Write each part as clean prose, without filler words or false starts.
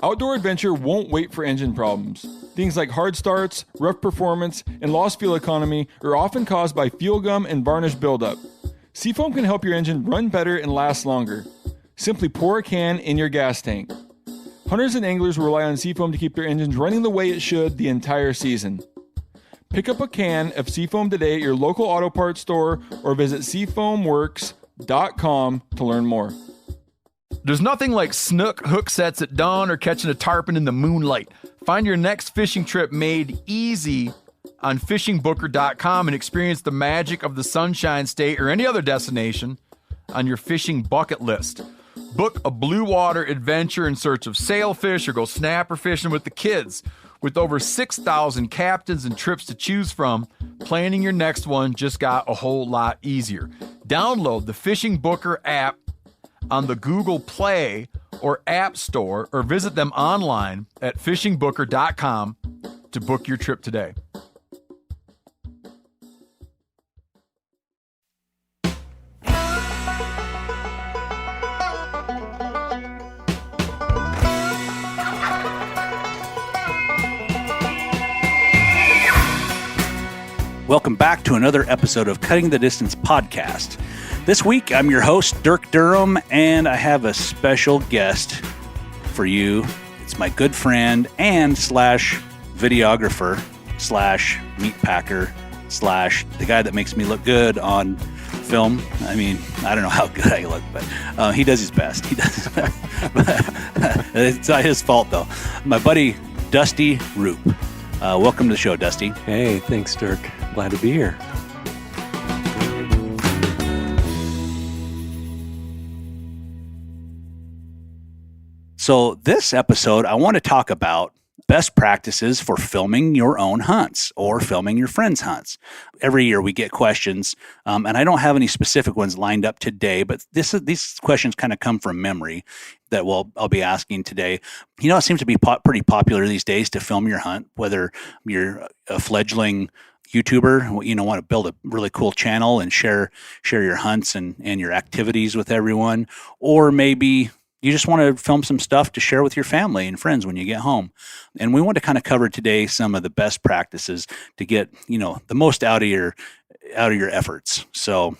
Outdoor adventure won't wait for engine problems. Things like hard starts, rough performance, and lost fuel economy are often caused by fuel gum and varnish buildup. Seafoam can help your engine run better and last longer. Simply pour a can in your gas tank. Hunters and anglers rely on Seafoam to keep their engines running the way it should the entire season. Pick up a can of Seafoam today at your local auto parts store or visit seafoamworks.com to learn more. There's nothing like snook hook sets at dawn or catching a tarpon in the moonlight. Find your next fishing trip made easy on fishingbooker.com and experience the magic of the Sunshine State or any other destination on your fishing bucket list. Book a blue water adventure in search of sailfish or go snapper fishing with the kids. With over 6,000 captains and trips to choose from, planning your next one just got a whole lot easier. Download the Fishing Booker app on the Google Play or App Store or visit them online at fishingbooker.com to book your trip today. Welcome back to another episode of Cutting the Distance podcast. This week, I'm your host, Dirk Durham, and I have a special guest for you. It's my good friend and slash videographer slash meat packer slash the guy that makes me look good on film. I mean, I don't know how good I look, but he does his best. He does his best. It's not his fault, though. My buddy, Dusty Roop. Welcome to the show, Dusty. Hey, thanks, Dirk. Glad to be here. So this episode, I want to talk about best practices for filming your own hunts or filming your friends' hunts. Every year we get questions, and I don't have any specific ones lined up today, but these questions kind of come from memory that I'll be asking today. You know, it seems to be pretty popular these days to film your hunt, whether you're a fledgling YouTuber, want to build a really cool channel and share your hunts and your activities with everyone, or maybe you just want to film some stuff to share with your family and friends when you get home. And we want to kind of cover today some of the best practices to get, the most out of your efforts. So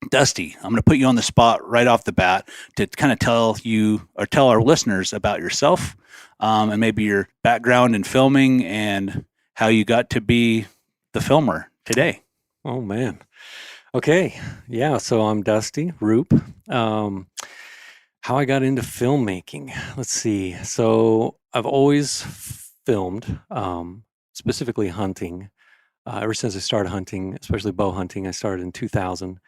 Dusty, I'm going to put you on the spot right off the bat to kind of tell our listeners about yourself, and maybe your background in filming and how you got to be the filmer today. Oh, man. Okay. Yeah. So I'm Dusty Roop. How I got into filmmaking. Let's see. So I've always filmed, specifically hunting. Ever since I started hunting, especially bow hunting, I started in 2000.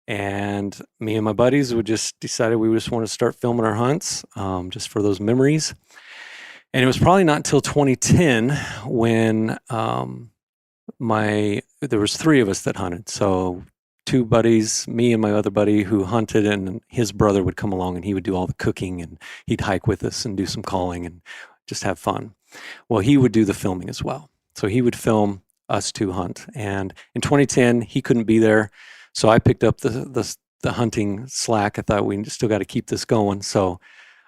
And me and my buddies decided we just want to start filming our hunts, just for those memories. And it was probably not until 2010 when there was three of us that hunted. So two buddies, me and my other buddy who hunted, and his brother would come along and he would do all the cooking and he'd hike with us and do some calling and just have fun. Well, he would do the filming as well. So he would film us two hunt. And in 2010, he couldn't be there. So I picked up the hunting slack. I thought we still got to keep this going. So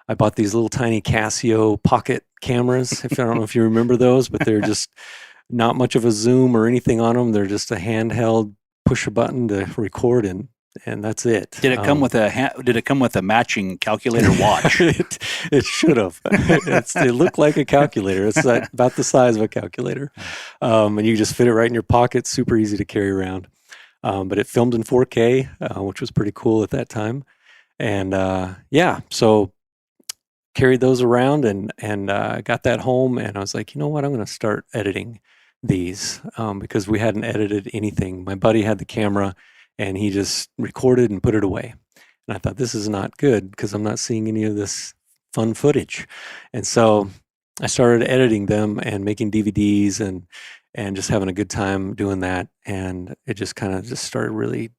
I bought these little tiny Casio pocket cameras. I don't know if you remember those, but they're just not much of a zoom or anything on them. They're just a handheld push a button to record, and that's it. Did it come with a matching calculator watch? It should have. It looked like a calculator. It's about the size of a calculator, and you just fit it right in your pocket. Super easy to carry around. But it filmed in 4K, which was pretty cool at that time. And so carried those around and got that home, and I was like, you know what, I'm going to start editing these, because we hadn't edited anything. My buddy had the camera and he just recorded and put it away. And I thought, this is not good because I'm not seeing any of this fun footage. And so I started editing them and making DVDs and just having a good time doing that. And it just kind of started really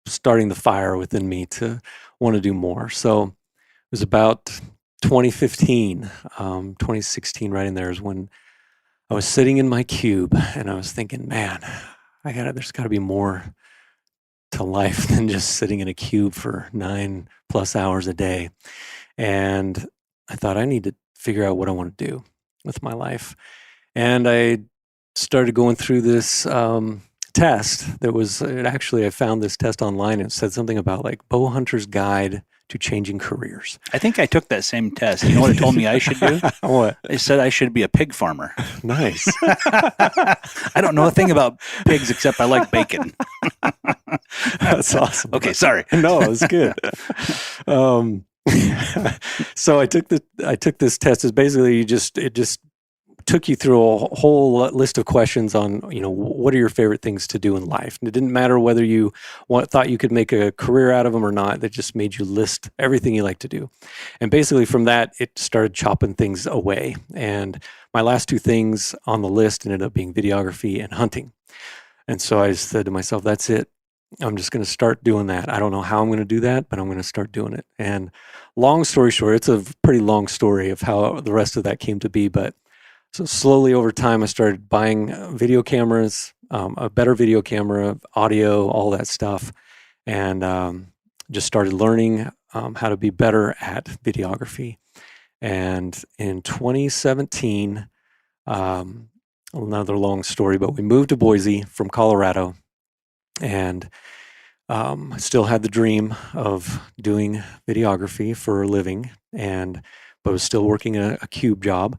starting the fire within me to want to do more. So it was about 2015, 2016, right in there is when I was sitting in my cube and I was thinking, man, there's got to be more to life than just sitting in a cube for 9+ hours a day. And I thought I need to figure out what I want to do with my life. And I started going through this test that was actually, I found this test online. It said something about like bow hunter's guide to changing careers. I think I took that same test. You know what it told me I should do? What? It said I should be a pig farmer. Nice. I don't know a thing about pigs except I like bacon. That's awesome. Okay, sorry. No, it's good. So I took this test. It's basically it just took you through a whole list of questions on, what are your favorite things to do in life? And it didn't matter whether you thought you could make a career out of them or not. That just made you list everything you like to do. And basically from that, it started chopping things away. And my last two things on the list ended up being videography and hunting. And so I said to myself, that's it. I'm just going to start doing that. I don't know how I'm going to do that, but I'm going to start doing it. And long story short, it's a pretty long story of how the rest of that came to be. But so slowly over time, I started buying video cameras, a better video camera, audio, all that stuff, and just started learning how to be better at videography. And in 2017, another long story, but we moved to Boise from Colorado, and I still had the dream of doing videography for a living, but was still working a cube job.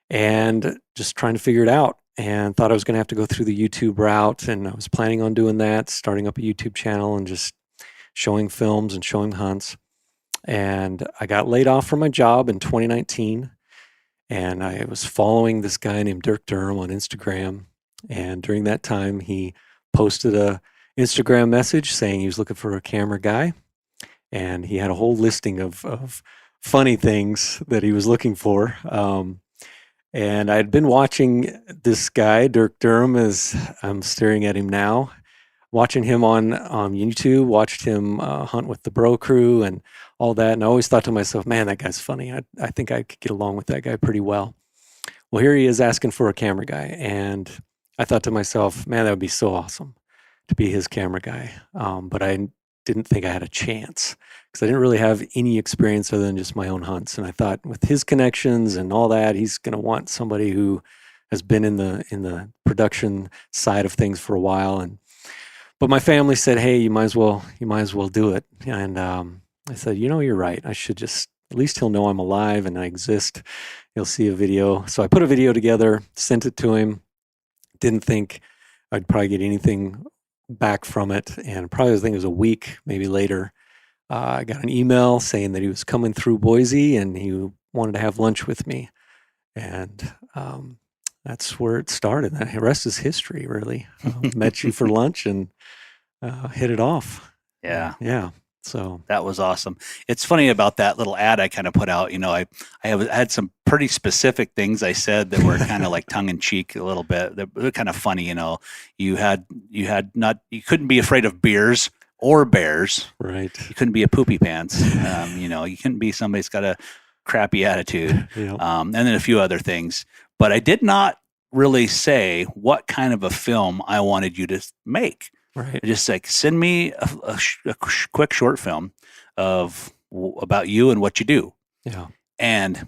And just trying to figure it out, and thought I was going to have to go through the YouTube route. And I was planning on doing that, starting up a YouTube channel and just showing films and showing hunts. And I got laid off from my job in 2019. And I was following this guy named Dirk Durham on Instagram. And during that time, he posted a Instagram message saying he was looking for a camera guy. And he had a whole listing of funny things that he was looking for. And I'd been watching this guy, Dirk Durham, as I'm staring at him now, watching him on YouTube, watched him hunt with the Bro Crew and all that. And I always thought to myself, man, that guy's funny. I think I could get along with that guy pretty well. Well, here he is asking for a camera guy. And I thought to myself, man, that would be so awesome to be his camera guy. But I didn't think I had a chance because I didn't really have any experience other than just my own hunts. And I thought with his connections and all that, he's going to want somebody who has been in the production side of things for a while. But my family said, hey, you might as well do it. And I said, you're right. I should just, at least he'll know I'm alive and I exist. He'll see a video. So I put a video together, sent it to him. Didn't think I'd probably get anything back from it, and probably I think it was a week maybe later, I got an email saying that he was coming through Boise and he wanted to have lunch with me, and that's where it started. The rest is history, really. Met you for lunch and hit it off. Yeah. So that was awesome. It's funny about that little ad I kind of put out. I had some pretty specific things I said that were kind of like tongue in cheek a little bit. They were kind of funny. You couldn't be afraid of beers or bears. Right. You couldn't be a poopy pants. You couldn't be somebody that's got a crappy attitude. Yeah. And then a few other things. But I did not really say what kind of a film I wanted you to make. Right. Just like send me a quick short film about you and what you do. Yeah. And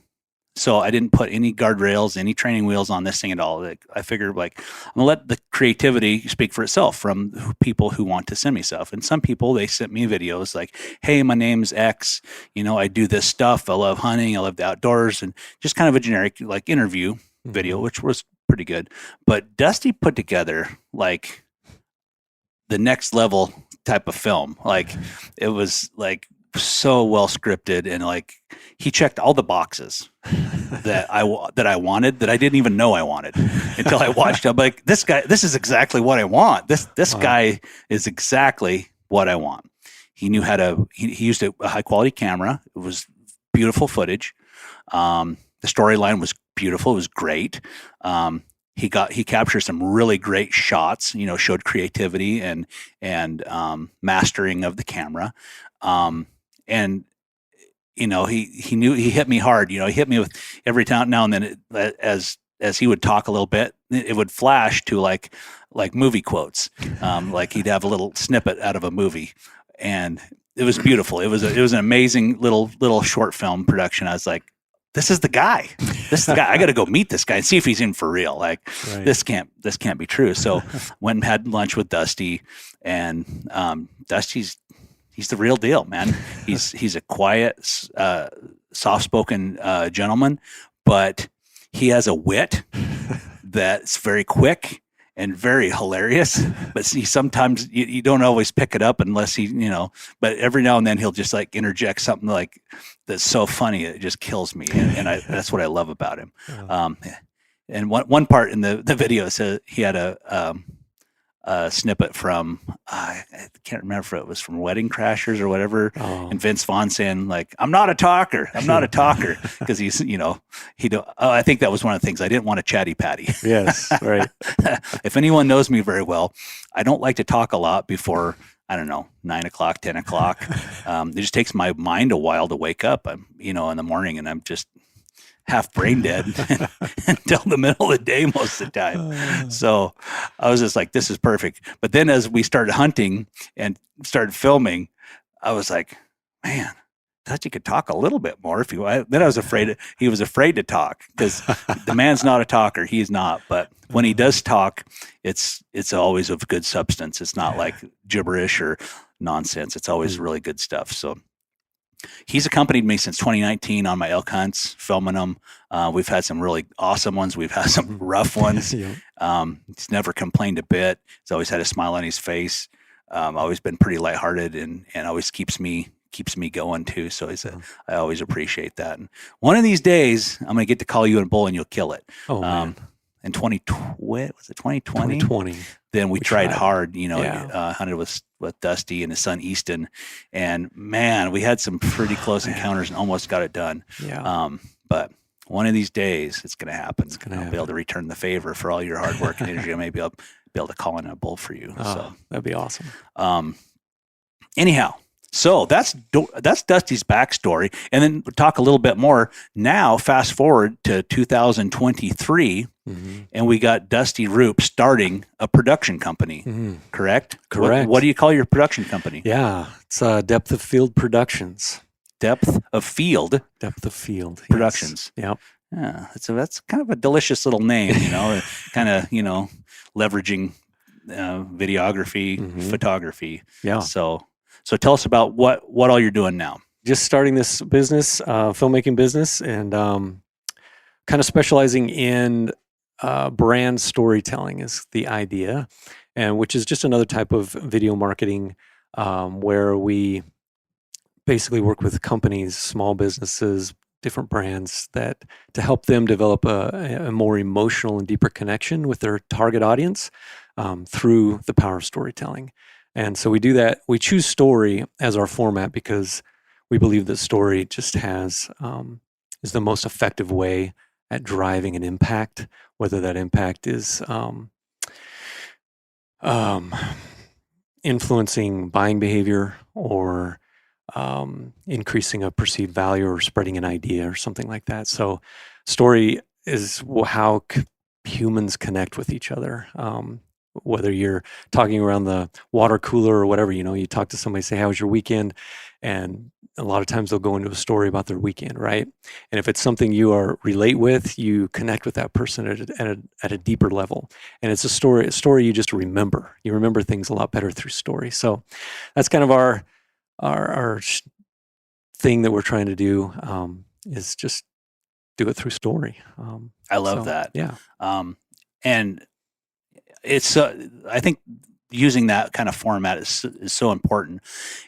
so I didn't put any guardrails, any training wheels on this thing at all. I figured I'm gonna let the creativity speak for itself from people who want to send me stuff. And some people, they sent me videos like, hey, my name's X, I do this stuff. I love hunting. I love the outdoors, and just kind of a generic like interview video, which was pretty good. But Dusty put together like the next level type of film. Like it was like so well scripted, and like he checked all the boxes that I wanted that I didn't even know I wanted until I watched. I'm like, this is exactly what I want. This guy is exactly what I want. He knew how to. He used a high quality camera. It was beautiful footage. The storyline was beautiful. It was great. He captured some really great shots, showed creativity and mastering of the camera. He hit me hard, he hit me with every now and then as he would talk a little bit, it would flash to like movie quotes. Like he'd have a little snippet out of a movie, and it was beautiful. It was an amazing little short film production. I was like, this is the guy. This is the guy. I got to go meet this guy and see if he's in for real. Like Right. this can't be true. So went and had lunch with Dusty, and Dusty's he's the real deal, man. He's a quiet, soft-spoken gentleman, but he has a wit that's very quick and very hilarious, but sometimes you don't always pick it up unless he, but every now and then he'll just like interject something like that's so funny it just kills me, and that's what I love about him. And one part in the video says he had a snippet from I can't remember if it was from Wedding Crashers or whatever, and Vince Vaughn saying like, I'm not a talker because he's I think that was one of the things, I didn't want a chatty patty. Yes, right. If anyone knows me very well, I don't like to talk a lot before, I don't know, 9 o'clock, 10 o'clock. It just takes my mind a while to wake up, in the morning, and I'm just half brain dead until the middle of the day most of the time. So I was just like, this is perfect. But then as we started hunting and started filming, I was like, man, I thought you could talk a little bit more if you. Then I was afraid he was afraid to talk because the man's not a talker. He's not. But when he does talk, it's always of good substance. It's not like gibberish or nonsense. It's always really good stuff. So he's accompanied me since 2019 on my elk hunts, filming them. We've had some really awesome ones. We've had some rough ones. He's never complained a bit. He's always had a smile on his face. Always been pretty lighthearted and always keeps me going too. So I always appreciate that. And one of these days, I'm going to get to call you a bull and you'll kill it. Oh, man. In 2020? 2020. Then we tried hard, hunted with Dusty and his son Easton, and man, we had some pretty close encounters and almost got it done. Yeah. But one of these days, it's going to happen. I'll be able to return the favor for all your hard work and energy. Maybe I'll be able to call in a bull for you. So that'd be awesome. Anyhow. So that's Dusty's backstory, and then we'll talk a little bit more now. Fast forward to 2023, and we got Dusty Roop starting a production company. Correct. What do you call your production company? Yeah, it's Depth of Field Productions. Depth of Field Yes. Productions. Yep. Yeah, that's kind of a delicious little name, kind of leveraging videography, photography. Yeah. So tell us about what all you're doing now. Just starting this business, filmmaking business, and kind of specializing in brand storytelling is the idea, and which is just another type of video marketing where we basically work with companies, small businesses, different brands to help them develop a more emotional and deeper connection with their target audience through the power of storytelling. And so we do that. We choose story as our format because we believe that story just is the most effective way at driving an impact, whether that impact is influencing buying behavior or increasing a perceived value or spreading an idea or something like that. So story is how humans connect with each other. Whether you're talking around the water cooler or whatever, you talk to somebody, say, how was your weekend? And a lot of times they'll go into a story about their weekend, right? And if it's something you relate with, you connect with that person at a deeper level. And it's a story you just remember. You remember things a lot better through story. So that's kind of our thing that we're trying to do, is just do it through story. I love that. Yeah. And it's I think using that kind of format is so important.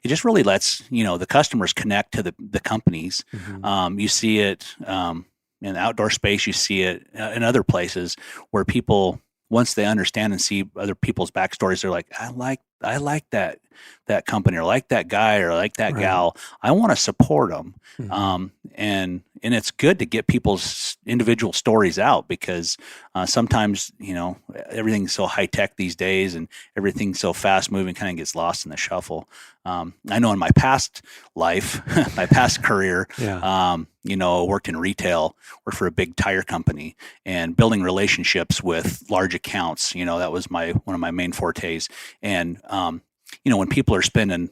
It just really lets the customers connect to the companies. You see it in the outdoor space. You see it in other places where people, once they understand and see other people's backstories, they're like, I like that company, or like that guy, or like that gal. I want to support them. And it's good to get people's individual stories out because sometimes, everything's so high tech these days and everything's so fast moving, kind of gets lost in the shuffle. I know in my past life, my past career, worked in retail, worked for a big tire company, and building relationships with large accounts. That was one of my main fortes. And when people are spending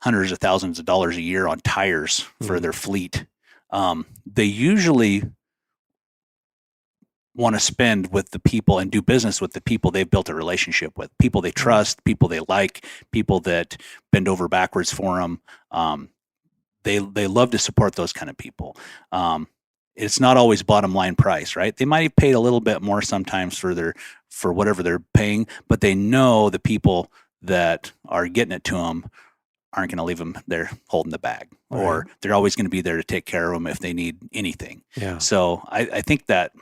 hundreds of thousands of dollars a year on tires for their fleet, they usually want to spend with the people and do business with the people they've built a relationship with, people they trust, people they like, people that bend over backwards for them. They love to support those kind of people. It's not always bottom line price, right? They might have paid a little bit more sometimes for whatever they're paying, but they know the people that are getting it to them aren't going to leave them there holding the bag, or they're always going to be there to take care of them if they need anything. Yeah. So I think that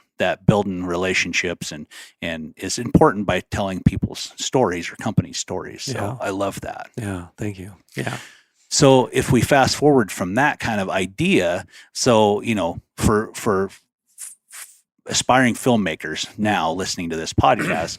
building relationships and is important by telling people's stories or company stories. So I love that. Yeah. Thank you. Yeah. So if we fast forward from that kind of idea, so, for aspiring filmmakers now listening to this podcast,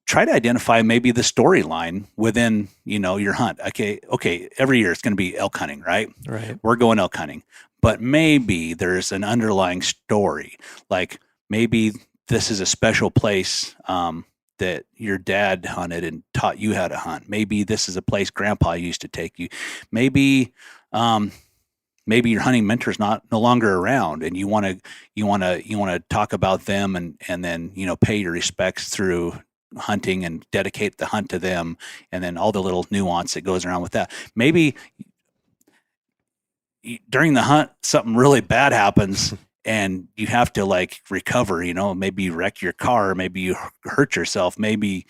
try to identify maybe the storyline within, your hunt. Okay. Every year it's going to be elk hunting, right? Right. We're going elk hunting, but maybe there's an underlying story. Like maybe this is a special place, that your dad hunted and taught you how to hunt. Maybe this is a place grandpa used to take you. Maybe your hunting mentor's no longer around, and you want to talk about them and then pay your respects through hunting and dedicate the hunt to them, and then all the little nuance that goes around with that. Maybe during the hunt something really bad happens and you have to recover, maybe you wreck your car, maybe you hurt yourself, maybe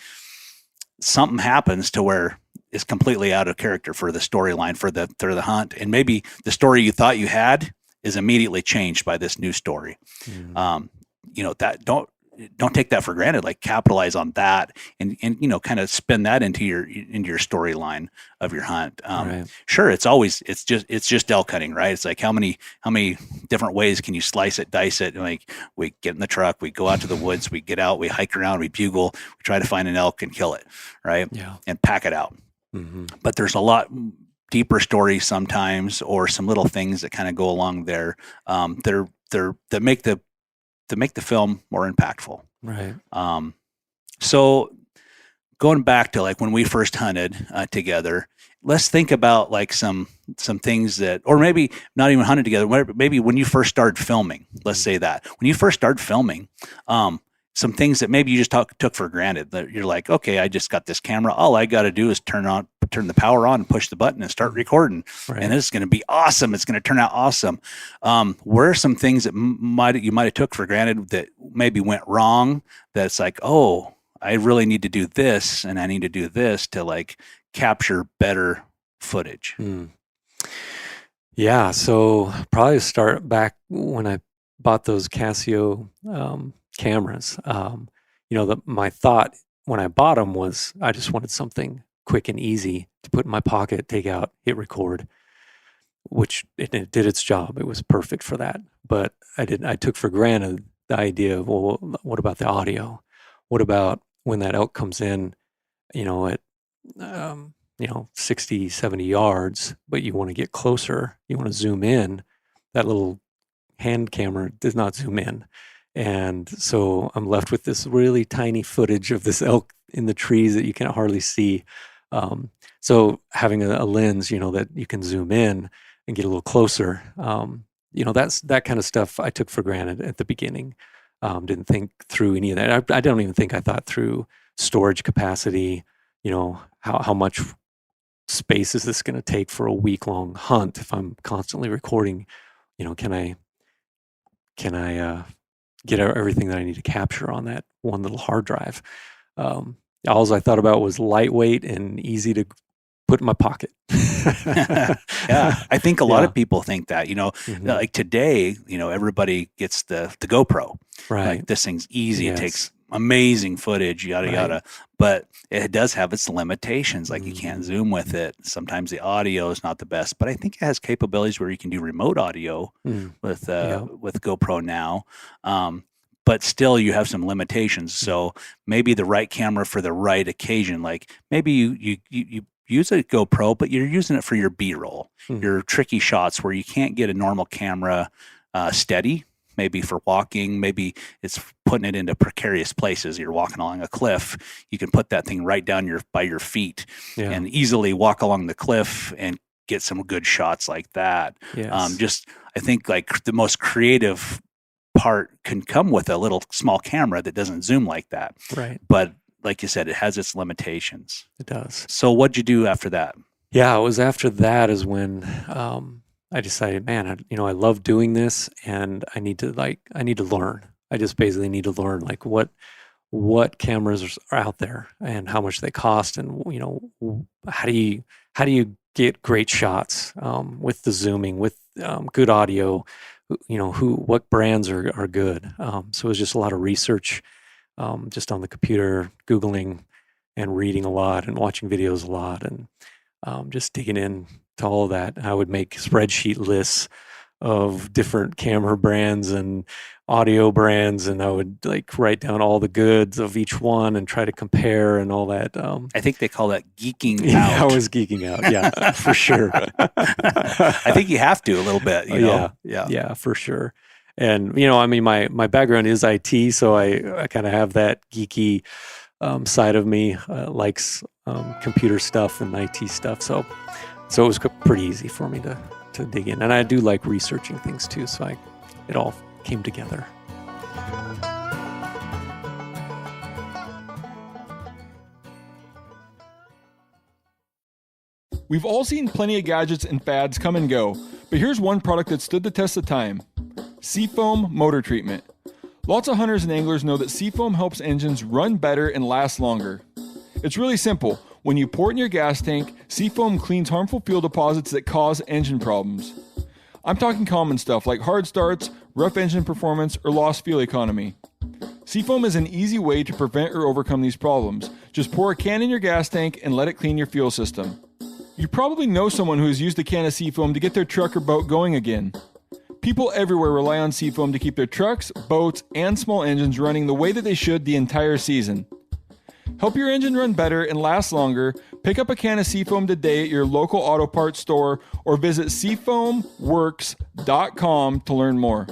something happens to where it's completely out of character for the storyline for the hunt. And maybe the story you thought you had is immediately changed by this new story. That don't take that for granted, capitalize on that and kind of spin that into your storyline of your hunt. Sure. It's just elk hunting, right? It's like how many different ways can you slice it, dice it? And we get in the truck, we go out to the woods, we get out, we hike around, we bugle, we try to find an elk and kill it. Right. Yeah. And pack it out. Mm-hmm. But there's a lot deeper stories sometimes, or some little things that kind of go along there. That make the film more impactful. Right. So going back to when we first hunted together, let's think about some things that, or maybe not even hunted together, maybe when you first started filming, let's say that when you first started filming, some things that maybe you just took for granted, that you're like, okay, I just got this camera. All I got to do is turn the power on and push the button and start recording. Right. And it's going to be awesome. It's going to turn out awesome. Where are some things that you might have took for granted that maybe went wrong? That's like, oh, I really need to do this and I need to do this to capture better footage. Yeah. So probably start back when I bought those Casio cameras. My thought when I bought them was I just wanted something quick and easy to put in my pocket, take out, hit record, which it did its job. It was perfect for that. But I took for granted the idea of, well, what about the audio? What about when that elk comes in, at 60, 70 yards, but you want to get closer, you want to zoom in, that little hand camera does not zoom in. And so I'm left with this really tiny footage of this elk in the trees that you can hardly see. So having a lens, that you can zoom in and get a little closer, that's that kind of stuff I took for granted at the beginning. Didn't think through any of that. I don't even think I thought through storage capacity, how much space is this going to take for a week-long hunt if I'm constantly recording? Can I get everything that I need to capture on that one little hard drive? All I thought about was lightweight and easy to put in my pocket. Yeah, I think a lot of people think that, like today, everybody gets the GoPro. Right. This thing's easy. Yes. It takes amazing footage, yada, yada. But it does have its limitations. You can't zoom with it. Sometimes the audio is not the best, but I think it has capabilities where you can do remote audio with GoPro now. But still you have some limitations. So maybe the right camera for the right occasion, maybe you use a GoPro, but you're using it for your B-roll, your tricky shots where you can't get a normal camera steady, maybe for walking, maybe it's putting it into precarious places. You're walking along a cliff. You can put that thing right down by your feet and easily walk along the cliff and get some good shots like that. Yes. I think like the most creative part can come with a little small camera that doesn't zoom like that. Right. But like you said, it has its limitations. It does. So what'd you do after that? Yeah, it was after that is when I decided, man, I love doing this, and I need to learn. I just basically need to learn like what cameras are out there and how much they cost, and how do you get great shots with the zooming, with good audio, what brands are good. So it was just a lot of research, just on the computer, Googling and reading a lot and watching videos a lot, and just digging in to all of that. I would make spreadsheet lists of different camera brands and audio brands, and I would like write down all the goods of each one and try to compare and all that. I think they call that geeking out. Yeah, I was geeking out. Yeah, for sure. I think you have to a little bit. Yeah, for sure. And my background is IT, so I kind of have that geeky side of me, likes computer stuff and IT stuff. So it was pretty easy for me to dig in, and I do like researching things too. So it all came together. We've all seen plenty of gadgets and fads come and go, but here's one product that stood the test of time: Seafoam Motor Treatment. Lots of hunters and anglers know that Seafoam helps engines run better and last longer. It's really simple. When you pour it in your gas tank, Seafoam cleans harmful fuel deposits that cause engine problems. I'm talking common stuff like hard starts, rough engine performance, or lost fuel economy. Seafoam is an easy way to prevent or overcome these problems. Just pour a can in your gas tank and let it clean your fuel system. You probably know someone who has used a can of Seafoam to get their truck or boat going again. People everywhere rely on Seafoam to keep their trucks, boats, and small engines running the way that they should the entire season. Help your engine run better and last longer. Pick up a can of Seafoam today at your local auto parts store or visit seafoamworks.com to learn more.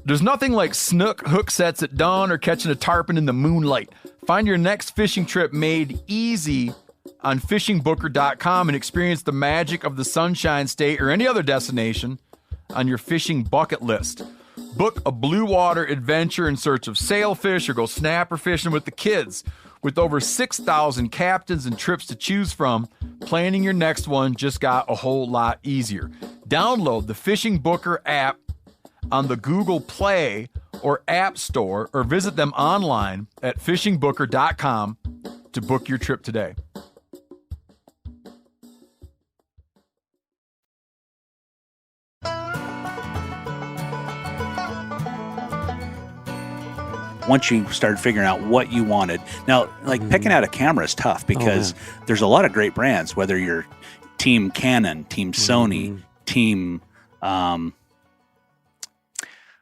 There's nothing like snook hook sets at dawn or catching a tarpon in the moonlight. Find your next fishing trip made easy on fishingbooker.com and experience the magic of the Sunshine State or any other destination on your fishing bucket list. Book a blue water adventure in search of sailfish or go snapper fishing with the kids. With over 6,000 captains and trips to choose from, planning your next one just got a whole lot easier. Download the Fishing Booker app on the Google Play or App Store, or visit them online at fishingbooker.com to book your trip today. Once you started figuring out what you wanted. Now, like picking out a camera is tough because there's a lot of great brands, whether you're Team Canon, Team Sony, Team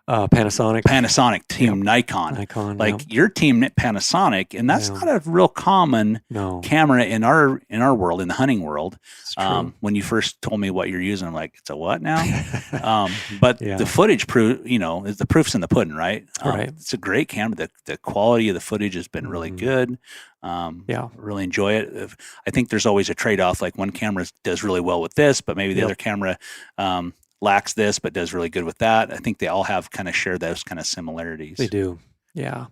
Panasonic, Team Nikon. Like yep. your Team Panasonic, and that's not a real common camera in our world, in the hunting world. When you first told me what you're using, I'm like, it's a what now? But the footage the proof's in the pudding, right? Right. It's a great camera. The quality of the footage has been really good. Really enjoy it. I think there's always a trade-off. Like one camera does really well with this, but maybe the other camera lacks this but does really good with that. I think they all have kind of share those kind of similarities. They do. Yeah.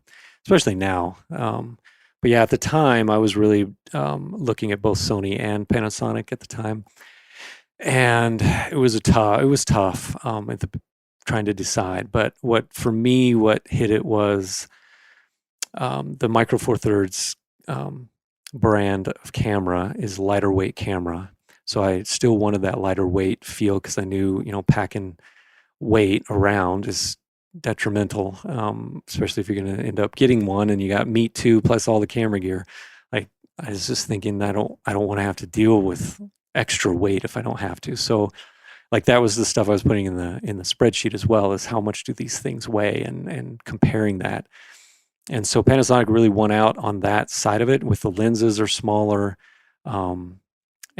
Especially now. But yeah, at the time I was really looking at both Sony and Panasonic at the time. And it was tough trying to decide. But what hit it was the Micro Four Thirds brand of camera is lighter weight camera. So I still wanted that lighter weight feel because I knew, packing weight around is detrimental, especially if you're going to end up getting one and you got meat too, plus all the camera gear. Like I was just thinking, I don't want to have to deal with extra weight if I don't have to. So like that was the stuff I was putting in the spreadsheet as well, is how much do these things weigh and comparing that. And so Panasonic really won out on that side of it, with the lenses are smaller.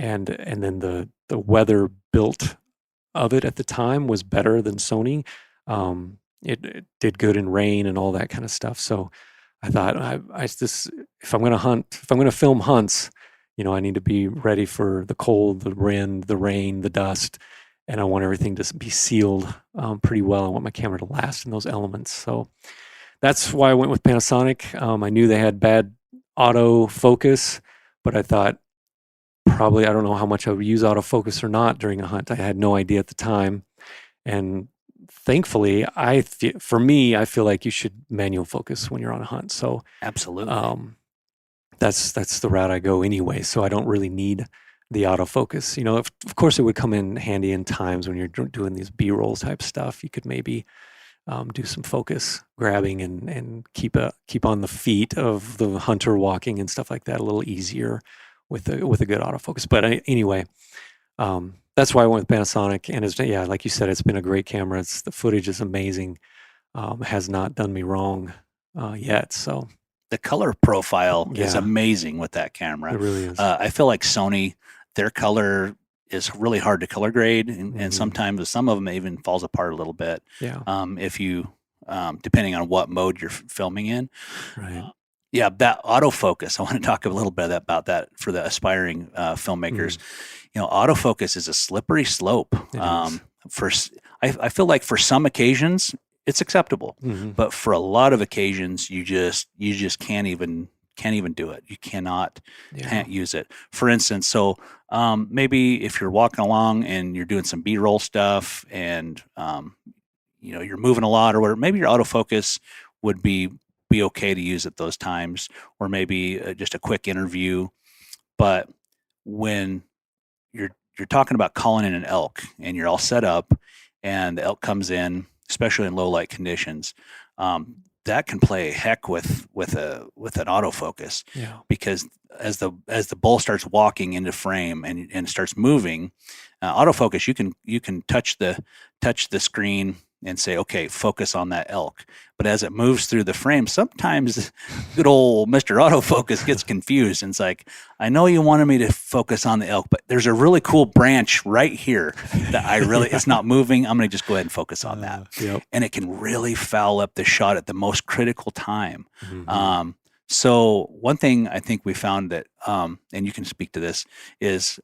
And then the weather built of it at the time was better than Sony. It did good in rain and all that kind of stuff. So I thought, if I'm going to film hunts, I need to be ready for the cold, the wind, the rain, the dust, and I want everything to be sealed pretty well. I want my camera to last in those elements. So that's why I went with Panasonic. I knew they had bad autofocus, but I thought probably, I don't know how much I would use autofocus or not during a hunt. I had no idea at the time. And thankfully, for me, I feel like you should manual focus when you're on a hunt. So Absolutely. that's the route I go anyway. So I don't really need the autofocus. Of course, it would come in handy in times when you're doing these B-roll type stuff. You could maybe do some focus grabbing and keep on the feet of the hunter walking and stuff like that a little easier with a good autofocus. But anyway, that's why I went with Panasonic. And like you said, it's been a great camera. The footage is amazing. Has not done me wrong yet. So the color profile is Yeah. amazing with that camera. it really is. I feel like Sony, their color is really hard to color grade, and Mhm. sometimes some of them even falls apart a little bit. Yeah. If you, depending on what mode you're filming in. Right. Yeah, that autofocus. I want to talk a little bit about that for the aspiring filmmakers. Autofocus is a slippery slope. It is. I feel like for some occasions it's acceptable, Mhm. but for a lot of occasions you just can't even do it. You can't use it. For instance, so maybe if you're walking along and you're doing some B-roll stuff and you're moving a lot or whatever, maybe your autofocus would be okay to use at those times, or maybe just a quick interview. But when you're talking about calling in an elk and you're all set up and the elk comes in, especially in low light conditions, that can play heck with an autofocus, Yeah. because as the bull starts walking into frame and starts moving, autofocus, you can touch the screen and say, okay, focus on that elk. But as it moves through the frame, sometimes good old Mr. Autofocus gets confused. And it's like, I know you wanted me to focus on the elk, but there's a really cool branch right here that it's not moving. I'm going to just go ahead and focus on that. Yep. And it can really foul up the shot at the most critical time. Mhm. So one thing I think we found that, and you can speak to this, is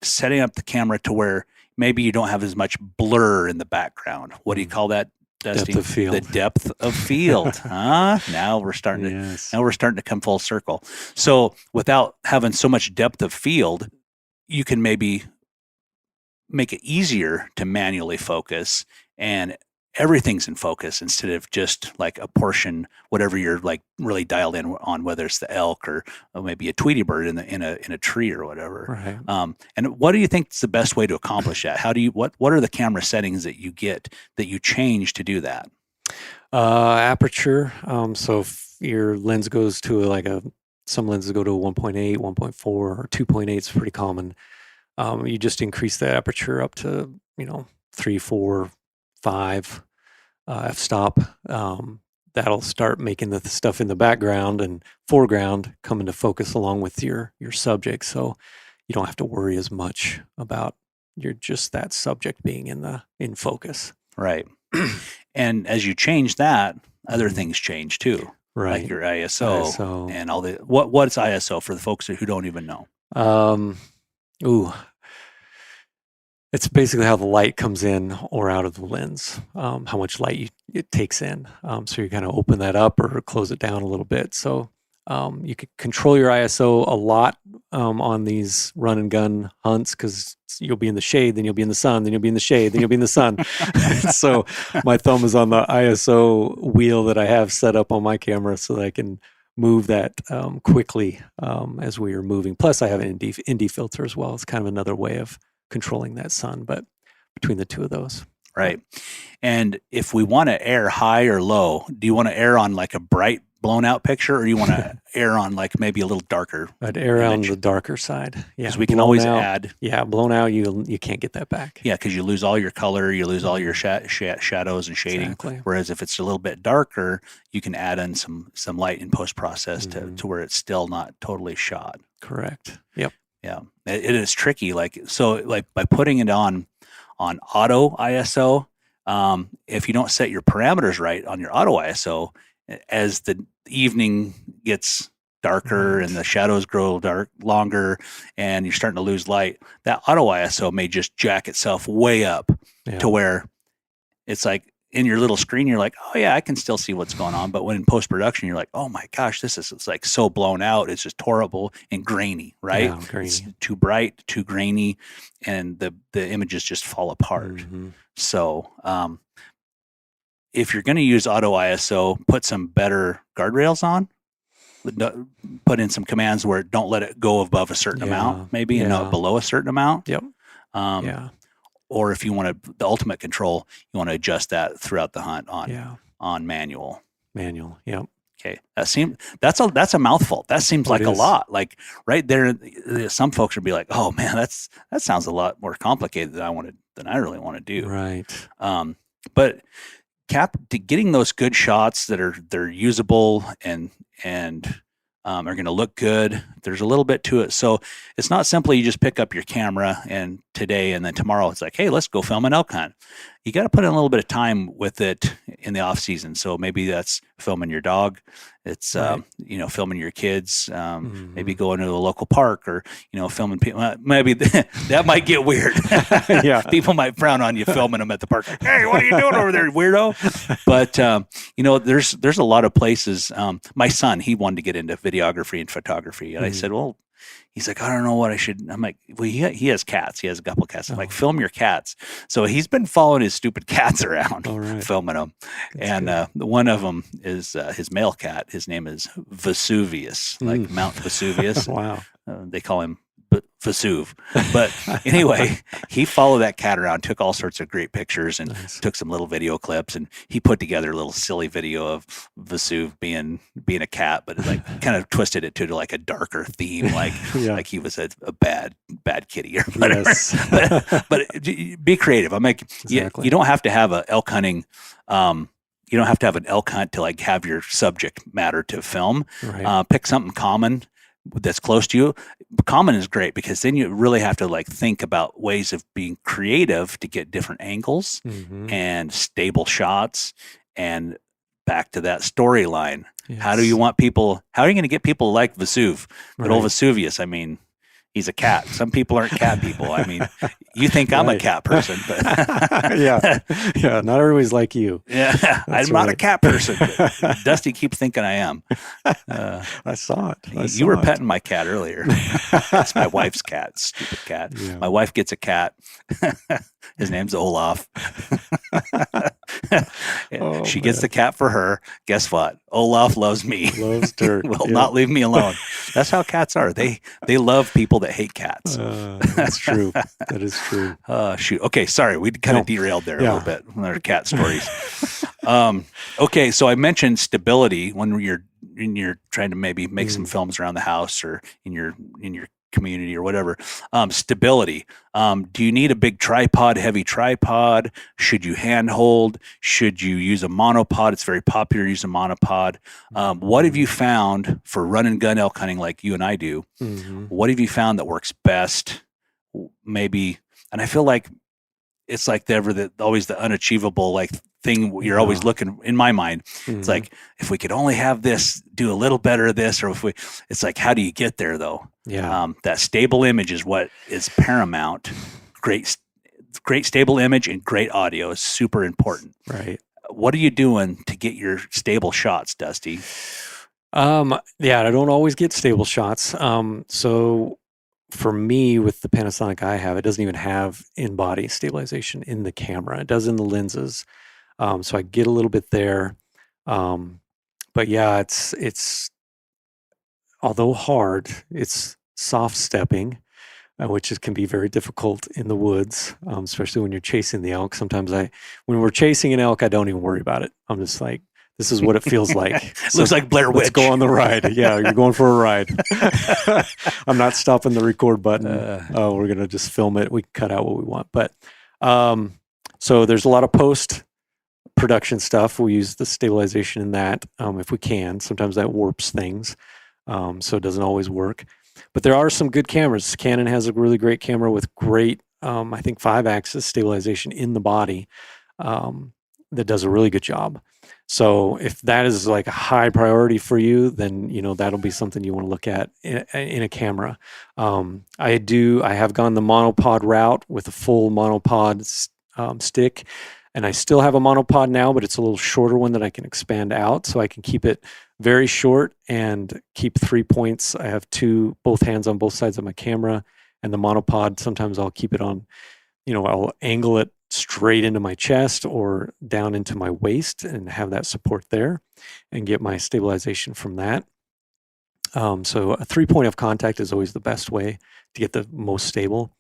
setting up the camera to where maybe you don't have as much blur in the background. What do you call that, Dusty? Depth of field. The depth of field. Now we're starting Yes. to come full circle. So without having so much depth of field, you can maybe make it easier to manually focus, and everything's in focus instead of just like a portion, whatever you're like really dialed in on, whether it's the elk or maybe a Tweety bird in a tree or whatever. Right. And what do you think is the best way to accomplish that? What are the camera settings that you change to do that? Aperture. So if your lens goes to some lenses go to 1.8, 1.4, or 2.8 is pretty common. You just increase the aperture up to 3, 4, 5 f-stop. That'll start making the stuff in the background and foreground come into focus along with your subject. So you don't have to worry as much about just that subject being in focus. Right. And as you change that, other things change too. Right. Like your ISO, ISO. and all the what's ISO for the folks who don't even know? It's basically how the light comes in or out of the lens, how much light it takes in. So you kind of open that up or close it down a little bit. So you can control your ISO a lot on these run and gun hunts, because you'll be in the shade, then you'll be in the sun, then you'll be in the shade, then you'll be in the sun. So my thumb is on the ISO wheel that I have set up on my camera so that I can move that quickly as we are moving. Plus I have an ND filter as well. It's kind of another way of controlling that sun, but between the two of those. Right. And if we want to air high or low, do you want to air on like a bright blown out picture, or do you want to air on like maybe a little darker? I'd air on image? the darker side. Yeah. Because we can blown always out. add. Yeah, blown out, you can't get that back. Yeah, because you lose all your color, you lose all your shadows and shading. Exactly. Whereas if it's a little bit darker, you can add in some light in post process to where it's still not totally shot. Correct. Yep. Yeah, it is tricky. Like by putting it on auto ISO, if you don't set your parameters right on your auto ISO, as the evening gets darker and the shadows grow longer and you're starting to lose light, that auto ISO may just jack itself way up to where it's like in your little screen, you're like, oh yeah, I can still see what's going on. But when in post-production, you're like, oh my gosh, it's like so blown out. It's just horrible and grainy, right? Yeah, grainy. It's too bright, too grainy, and the images just fall apart. Mm-hmm. So if you're going to use auto ISO, put some better guardrails on. Put in some commands where don't let it go above a certain amount, maybe, and not below a certain amount. Yep. Or if you want the ultimate control, you want to adjust that throughout the hunt on manual. Manual. Yep. Okay. That's a mouthful. That seems like a lot. Like right there, some folks would be like, "Oh man, that sounds a lot more complicated than I really want to do." Right. But getting those good shots they're usable and are going to look good. There's a little bit to it. So it's not simply you just pick up your camera and then tomorrow it's like, hey, let's go film an elk hunt. You got to put in a little bit of time with it in the off season. So maybe that's filming your dog. It's, filming your kids, maybe going to a local park or, filming people. Maybe that might get weird. People might frown on you filming them at the park. Like, hey, what are you doing over there, weirdo? But, there's a lot of places. My son, he wanted to get into videography and photography. And I said, well, he's like, I don't know what I should. I'm like, well, he has cats. He has a couple of cats. I'm like, film your cats. So he's been following his stupid cats around, filming them. That's one of them is his male cat. His name is Vesuvius, like Mount Vesuvius. Wow. They call him Vesuv. But anyway, he followed that cat around, took all sorts of great pictures and took some little video clips, and he put together a little silly video of Vesuv being a cat, but like kind of twisted it to like a darker theme, like like he was a bad kitty or whatever. Yes. but be creative. I'm like, you don't have to have an elk hunting. You don't have to have an elk hunt to like have your subject matter to film. Right. Pick something common that's close to you. Common is great because then you really have to like think about ways of being creative to get different angles and stable shots and back to that storyline. Yes. How are you going to get people like Vesuv? But old Vesuvius, I mean, he's a cat. Some people aren't cat people. I mean, you think I'm a cat person, but not everybody's like you. Yeah, I'm not a cat person. Dusty keeps thinking I am. I saw it. You were petting my cat earlier. That's my wife's cat. Stupid cat. Yeah. My wife gets a cat. His name's Olaf. She gets the cat for her. Guess what? Olaf loves me. Loves dirt. Will not leave me alone. That's how cats are. They love people that hate cats. That's true. That is true. Shoot. Okay, sorry. We kind of derailed there a little bit when there are cat stories. Okay, so I mentioned stability when you're trying to maybe make some films around the house or in your community or whatever. Stability. Do you need a big tripod, heavy tripod? Should you handhold? Should you use a monopod? It's very popular to use a monopod. What have you found for run and gun elk hunting like you and I do? What have you found that works best? Maybe, and I feel like it's like always the unachievable like thing you're always looking in my mind. It's like, if we could only have this, do a little better of this, or it's like, how do you get there though? Yeah. That stable image is what is paramount. Great stable image and great audio is super important. Right. What are you doing to get your stable shots, Dusty? I don't always get stable shots. So for me, with the Panasonic I have, it doesn't even have in-body stabilization in the camera. It does in the lenses. So I get a little bit there. But yeah, it's although hard, it's soft stepping, which can be very difficult in the woods, especially when you're chasing the elk. Sometimes when we're chasing an elk, I don't even worry about it. I'm just like, this is what it feels like. Looks like Blair Witch. Let's go on the ride. Yeah, you're going for a ride. I'm not stopping the record button. We're going to just film it. We can cut out what we want. But so there's a lot of post-production stuff. We use the stabilization in that if we can. Sometimes that warps things, so it doesn't always work. But there are some good cameras. Canon has a really great camera with great, I think, 5-axis stabilization in the body. that does a really good job. So if that is like a high priority for you, then that'll be something you want to look at in a camera. I have gone the monopod route with a full monopod stick, and I still have a monopod now, but it's a little shorter one that I can expand out, so I can keep it very short and keep 3 points. I have both hands on both sides of my camera, and the monopod, sometimes I'll keep it on, I'll angle it straight into my chest or down into my waist and have that support there and get my stabilization from that. So a 3 point of contact is always the best way to get the most stable.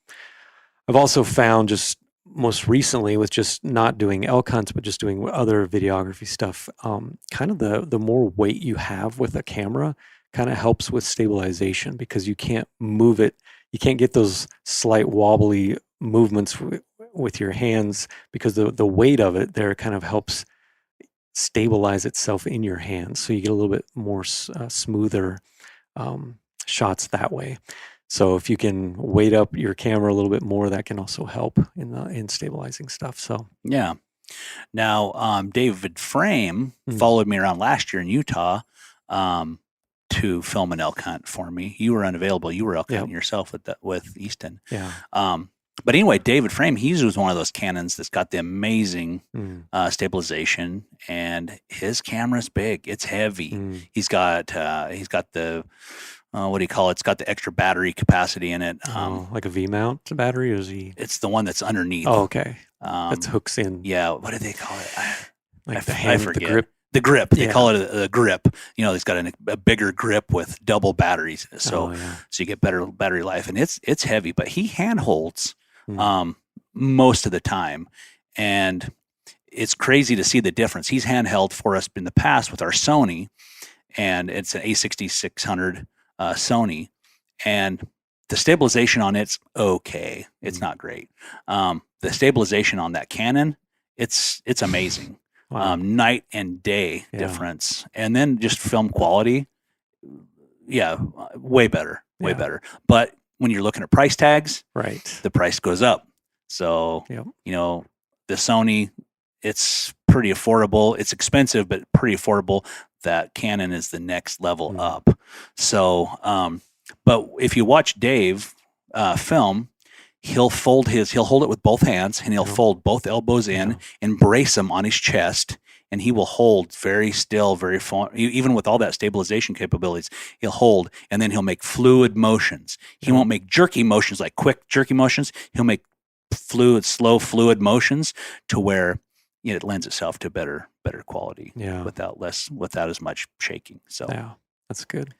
I've also found, just most recently, with just not doing elk hunts, but just doing other videography stuff, kind of the more weight you have with a camera kind of helps with stabilization, because you can't move it. You can't get those slight wobbly movements with your hands, because the weight of it there kind of helps stabilize itself in your hands. So you get a little bit more smoother shots that way. So if you can weight up your camera a little bit more, that can also help in stabilizing stuff. So Yeah. Now, David Frame followed me around last year in Utah to film an elk hunt for me. You were unavailable. You were elk hunting yourself with Easton. Yeah. But anyway, David Frame, he uses one of those Canons that's got the amazing stabilization, and his camera's big. It's heavy. He's got the what do you call it? It's got the extra battery capacity in it. Like a V-mount battery, or is he? It's the one that's underneath. Oh, okay. That's hooks in. Yeah. What do they call it? Like the hand, I forget. the grip. The grip. They call it a grip. It's got a bigger grip with double batteries. So so you get better battery life, and it's heavy. But he hand holds most of the time, and it's crazy to see the difference. He's handheld for us in the past with our Sony, and it's an A6600 Sony, and the stabilization on it's okay. It's not great. The stabilization on that Canon, it's amazing. Wow. Night and day difference. And then just film quality, way better. But when you're looking at price tags, right, the price goes up. So, the Sony, it's pretty affordable. It's expensive, but pretty affordable. That Canon is the next level up. So, but if you watch Dave film, he'll hold it with both hands, and he'll fold both elbows in and brace them on his chest, and he will hold very still, very even with all that stabilization capabilities. He'll hold, and then he'll make fluid motions. He won't make jerky motions, like quick jerky motions. He'll make slow fluid motions to where it lends itself to better quality without as much shaking. So that's good.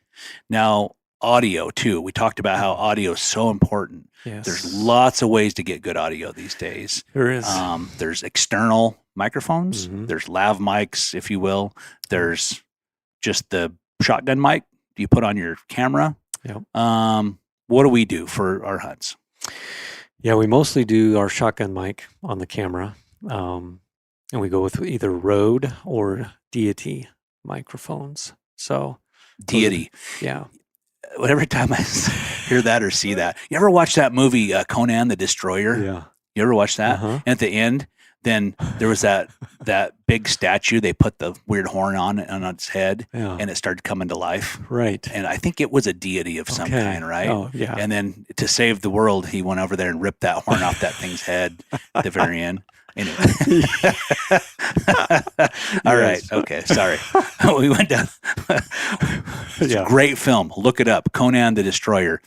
Now, audio too. We talked about how audio is so important. Yes. There's lots of ways to get good audio these days. There is. There's external microphones. There's lav mics, if you will. There's just the shotgun mic you put on your camera. Yep. What do we do for our hunts? Yeah, we mostly do our shotgun mic on the camera. And we go with either Rode or Deity microphones. So Deity. Whatever time I hear that or see that. You ever watch that movie, Conan the Destroyer? Yeah. You ever watch that? And at the end, then there was that big statue. They put the weird horn on its head, and it started coming to life. Right. And I think it was a deity of some kind, right? Oh, yeah. And then to save the world, he went over there and ripped that horn off that thing's head at the very end. Anyway. All right. Okay. Sorry. We went down. It's a great film. Look it up. Conan the Destroyer.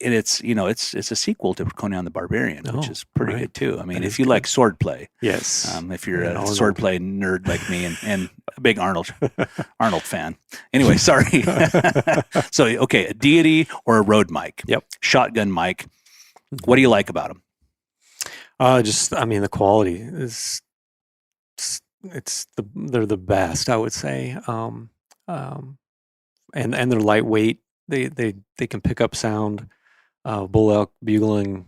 And it's a sequel to Conan the Barbarian, which is pretty good too. I mean, if you like swordplay. Yes. If you're a swordplay nerd like me and a big Arnold fan. Anyway, sorry. So, okay, a Deity or a Rode mic. Yep. Shotgun mic. What do you like about them? The quality is, they're the best, I would say. And they're lightweight. They can pick up sound. Bull elk bugling,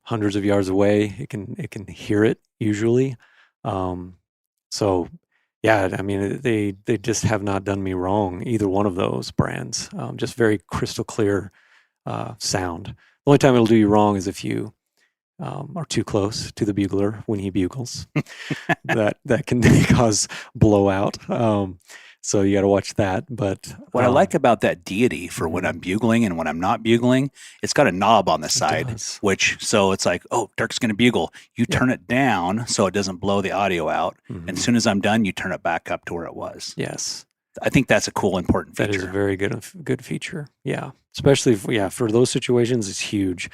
hundreds of yards away. It can hear it usually. So yeah, they just have not done me wrong, either one of those brands. Just very crystal clear sound. The only time it'll do you wrong is if you or too close to the bugler when he bugles. that can cause blowout. So you got to watch that. But what I like about that deity for when I'm bugling and when I'm not bugling, it's got a knob on the side, so it's like, oh, Dirk's going to bugle. You turn it down so it doesn't blow the audio out. And as soon as I'm done, you turn it back up to where it was. Yes. I think that's a cool, important feature. That is a very good feature. Yeah. Especially for those situations, it's huge.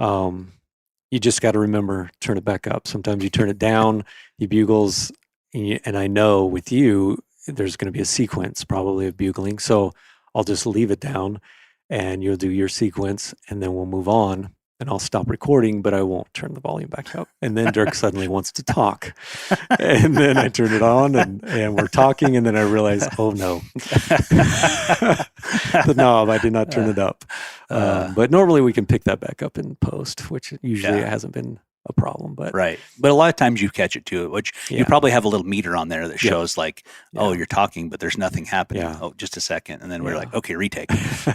You just got to remember, turn it back up. Sometimes you turn it down, he bugles, and I know with you, there's going to be a sequence probably of bugling. So I'll just leave it down and you'll do your sequence and then we'll move on and I'll stop recording, but I won't turn the volume back up. And then Dirk suddenly wants to talk. And then I turn it on and we're talking. And then I realize, oh no, the knob, I did not turn it up. But normally we can pick that back up in post, which usually hasn't been a problem, but right. But a lot of times you catch it too, which you probably have a little meter on there that shows like, oh, you're talking, but there's nothing happening. Yeah. Oh, just a second. And then we're like, okay, retake.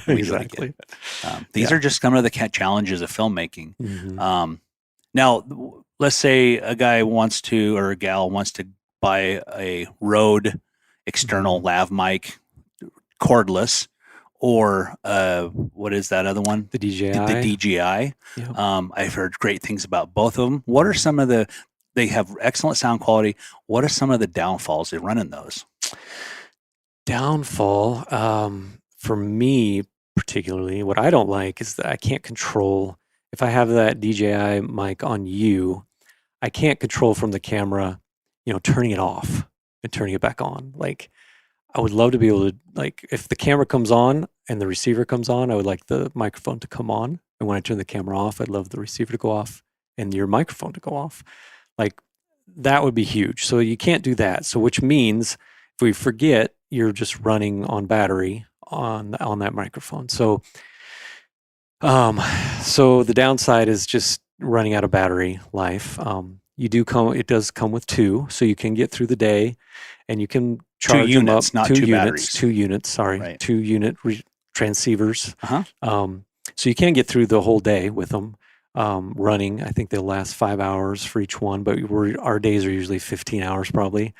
Exactly. These are just some of the challenges of filmmaking. Now, let's say a guy wants to, or a gal wants to buy a Rode external lav mic, cordless, or what is that other one? The DJI. The DJI. Yep. I've heard great things about both of them. What are some of they have excellent sound quality. What are some of the downfalls they run in those? Downfall, for me particularly, what I don't like is that I can't control, if I have that DJI mic on you, I can't control from the camera, turning it off and turning it back on. Like, I would love to be able to, like, if the camera comes on and the receiver comes on, I would like the microphone to come on. And when I turn the camera off, I'd love the receiver to go off and your microphone to go off. Like, that would be huge. So you can't do that. So which means if we forget, you're just running on battery on that microphone. So, so the downside is just running out of battery life. It does come with two, so you can get through the day and you can charge 2 units, them up. Not 2 batteries. 2 units, sorry. Right. 2 unit transceivers. So you can get through the whole day with them running. I think they'll last 5 hours for each one, but our days are usually 15 hours probably.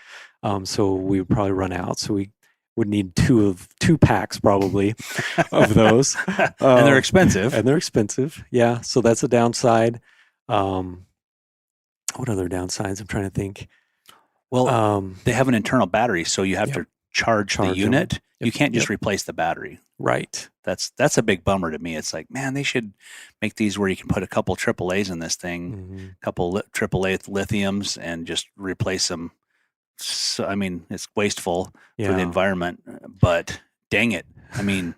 So we would probably run out. So we would need two packs probably of those. And they're expensive. Yeah. So that's a downside. What other downsides? I'm trying to think. Well, they have an internal battery, so you have to charge the unit. Them. You can't just replace the battery. Right. That's a big bummer to me. It's like, man, they should make these where you can put a couple AAAs in this thing, couple AAA lithiums, and just replace them. So, I mean, it's wasteful for the environment, but dang it. I mean,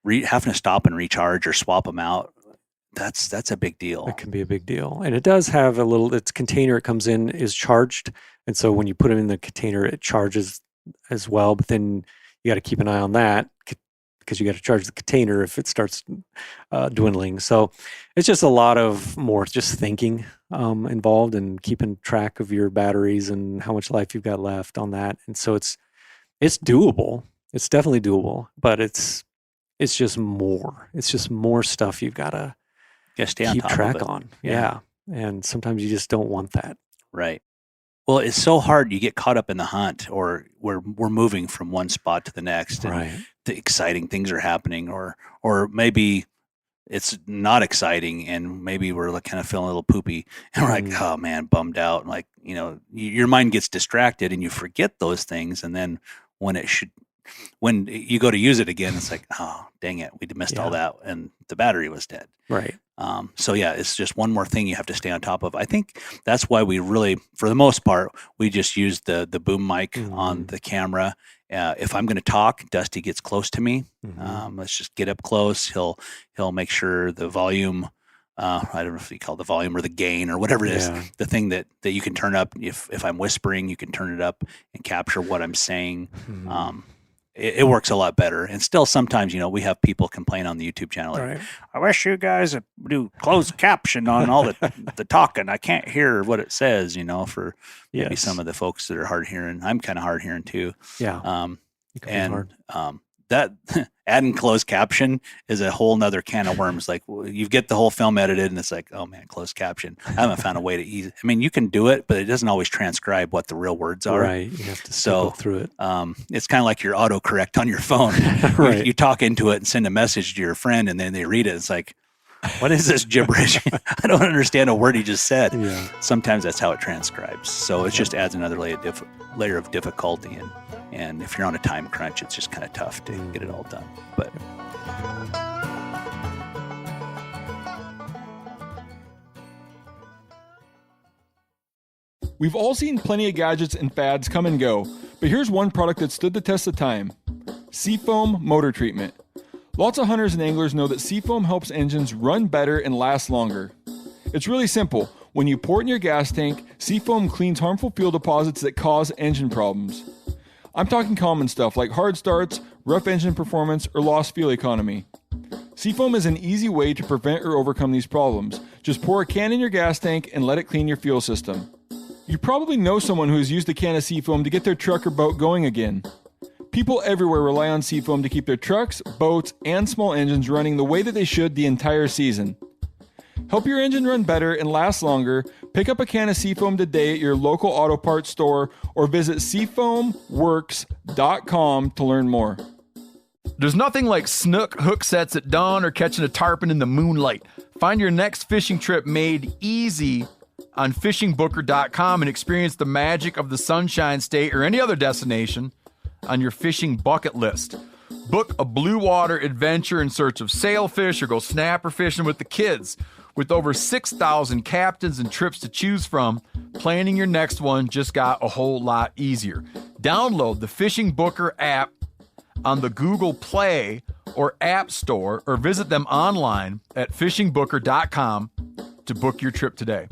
having to stop and recharge or swap them out, that's a big deal. It can be a big deal. And it does have its container it comes in is charged. And so when you put it in the container, it charges as well. But then you got to keep an eye on that because you got to charge the container if it starts dwindling. So it's just a lot of more just thinking involved and keeping track of your batteries and how much life you've got left on that. And so it's doable. It's definitely doable, but it's just more. It's just more stuff you've got to keep track on. Yeah. And sometimes you just don't want that. Right. Well, it's so hard. You get caught up in the hunt, or we're moving from one spot to the next, and the exciting things are happening, or maybe it's not exciting, and maybe we're like kind of feeling a little poopy, and we're like, oh man, bummed out. And like, your mind gets distracted, and you forget those things, and then when you go to use it again, it's like, oh, dang it, we missed all that, and the battery was dead. Right. So yeah, it's just one more thing you have to stay on top of. I think that's why we really, for the most part, we just use the boom mic on the camera. If I'm going to talk, Dusty gets close to me. Let's just get up close. He'll make sure the volume. I don't know if you call it the volume or the gain or whatever it is. The thing that you can turn up. If I'm whispering, you can turn it up and capture what I'm saying. It works a lot better. And still sometimes, we have people complain on the YouTube channel. Like, I wish you guys would do closed caption on all the talking. I can't hear what it says, for maybe some of the folks that are hard hearing. I'm kind of hard hearing too. Yeah. that adding closed caption is a whole nother can of worms. Like you get the whole film edited and it's like, oh man, closed caption. I haven't found a way to ease. I mean, you can do it, but it doesn't always transcribe what the real words are. Right. You have to go through it. It's kind of like your autocorrect on your phone. Right. You talk into it and send a message to your friend and then they read it. It's like, what is this gibberish? I don't understand a word he just said. Yeah. Sometimes that's how it transcribes. So it just adds another layer of difficulty. And if you're on a time crunch, it's just kind of tough to get it all done. But We've all seen plenty of gadgets and fads come and go, but here's one product that stood the test of time. Seafoam Motor Treatment. Lots of hunters and anglers know that Seafoam helps engines run better and last longer. It's really simple. When you pour it in your gas tank, Seafoam cleans harmful fuel deposits that cause engine problems. I'm talking common stuff like hard starts, rough engine performance, or lost fuel economy. Seafoam is an easy way to prevent or overcome these problems. Just pour a can in your gas tank and let it clean your fuel system. You probably know someone who has used a can of Seafoam to get their truck or boat going again. People everywhere rely on Seafoam to keep their trucks, boats, and small engines running the way that they should the entire season. Help your engine run better and last longer. Pick up a can of Seafoam today at your local auto parts store or visit seafoamworks.com to learn more. There's nothing like snook hook sets at dawn or catching a tarpon in the moonlight. Find your next fishing trip made easy on fishingbooker.com and experience the magic of the Sunshine State or any other destination on your fishing bucket list. Book a blue water adventure in search of sailfish or go snapper fishing with the kids. With over 6,000 captains and trips to choose from, planning your next one just got a whole lot easier. Download the Fishing Booker app on the Google Play or App Store or visit them online at fishingbooker.com to book your trip today.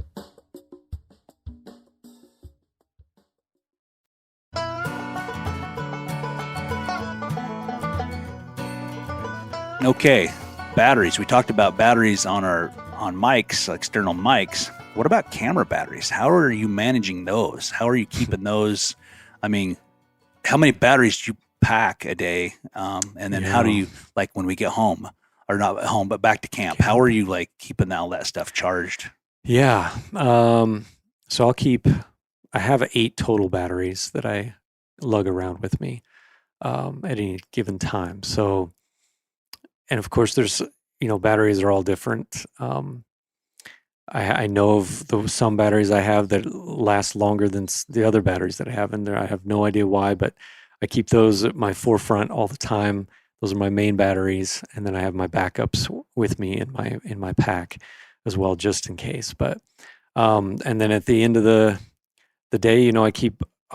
okay, batteries. We talked about batteries on mics, external mics. What about camera batteries? How are you managing those? How are you keeping those? I mean, how many batteries do you pack a day? And then how do you, like when we get home, or not at home, but back to camp, how are you like keeping all that stuff charged? Yeah. So I have 8 total batteries that I lug around with me at any given time. So, and of course there's, batteries are all different. I know of some batteries I have that last longer than the other batteries that I have in there. I have no idea why, but I keep those at my forefront all the time. Those are my main batteries, and then I have my backups with me in my pack as well, just in case. But and then at the end of the day, I'll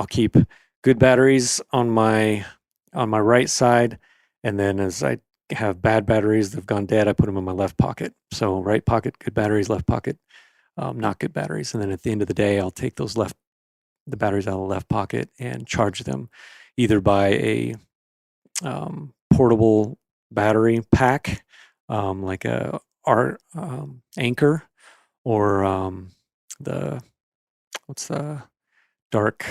keep good batteries on my right side, and then as I have bad batteries that have gone dead, I put them in my left pocket. So right pocket, good batteries, left pocket, not good batteries. And then at the end of the day, I'll take the batteries out of the left pocket and charge them either by a portable battery pack, like a Anchor, or what's the dark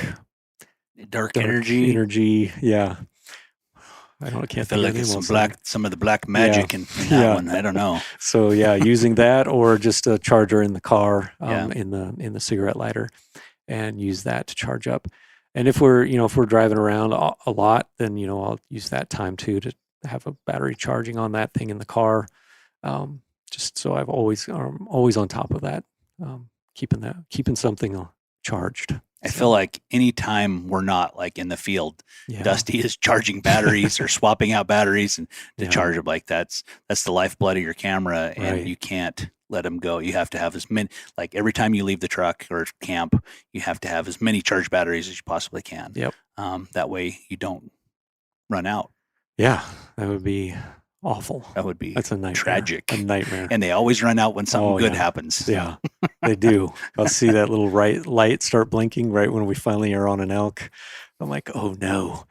energy? Yeah. I can't feel like it's some of the black magic in that one. I don't know. So using that, or just a charger in the car, in the cigarette lighter, and use that to charge up. And if we're driving around a lot, then I'll use that time too to have a battery charging on that thing in the car. Just so I'm always on top of that, keeping something charged. I feel like anytime we're not like in the field, Dusty is charging batteries or swapping out batteries and to charge them. Like that's the lifeblood of your camera, and you can't let them go. You have to have as many, like every time you leave the truck or camp, you have to have as many charged batteries as you possibly can. Yep. That way you don't run out. Yeah, that would be awful. That's a nightmare. Tragic. A nightmare. And they always run out when something good happens. Yeah, they do. I'll see that little light start blinking right when we finally are on an elk. I'm like, oh no,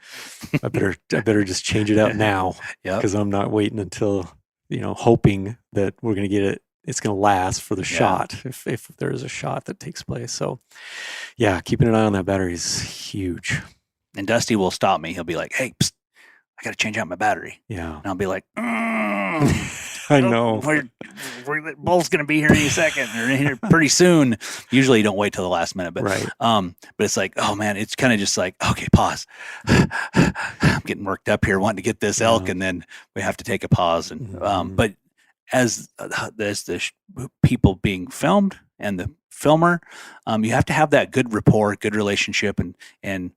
I better just change it out now, because I'm not waiting until, hoping that we're going to get it. It's going to last for the shot if there is a shot that takes place. So keeping an eye on that battery is huge. And Dusty will stop me. He'll be like, hey, psst, I got to change out my battery. Yeah. And I'll be like, I know. We're bull's going to be here any second or here pretty soon. Usually you don't wait till the last minute, but, Right. but it's like, oh man, it's kind of just like, okay, pause. I'm getting worked up here wanting to get this elk. And then we have to take a pause. And, but as the people being filmed and the filmer, you have to have that good rapport, good relationship. And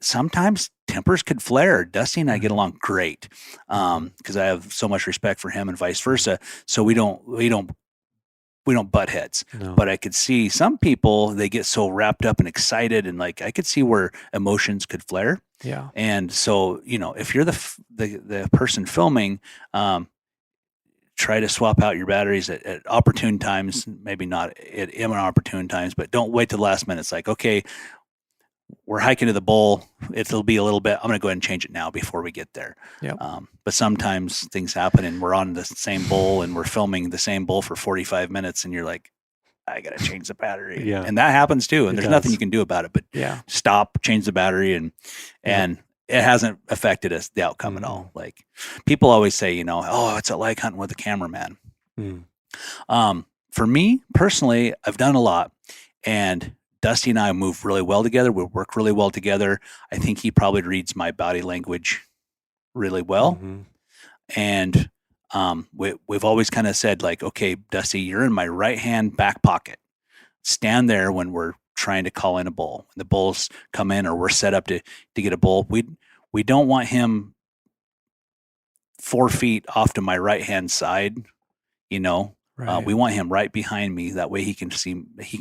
sometimes tempers could flare. Dusty and I get along great because I have so much respect for him and vice versa. So we don't butt heads. No. But I could see some people, they get so wrapped up and excited, and like I could see where emotions could flare. Yeah. And so, if you're the person filming, try to swap out your batteries at opportune times, maybe not at inopportune times, but don't wait till the last minute. It's like, okay, we're hiking to the bowl. It'll be a little bit. I'm going to go ahead and change it now before we get there. Yep. But sometimes things happen and we're on the same bowl and we're filming the same bowl for 45 minutes and you're like, I got to change the battery. Yeah. And that happens too. And It there's nothing does. you can do about it, but Yeah. stop, change the battery. And it hasn't affected us, the outcome at all. Like people always say, oh, it's like hunting with a cameraman. Mm. For me personally, I've done a lot, and Dusty and I move really well together. We work really well together. I think he probably reads my body language really well. Mhm. And we've always kind of said like, okay, Dusty, you're in my right hand back pocket. Stand there when we're trying to call in a bull. When the bulls come in or we're set up to get a bull, we don't want him 4 feet off to my right hand side, Right. we want him right behind me. That way he can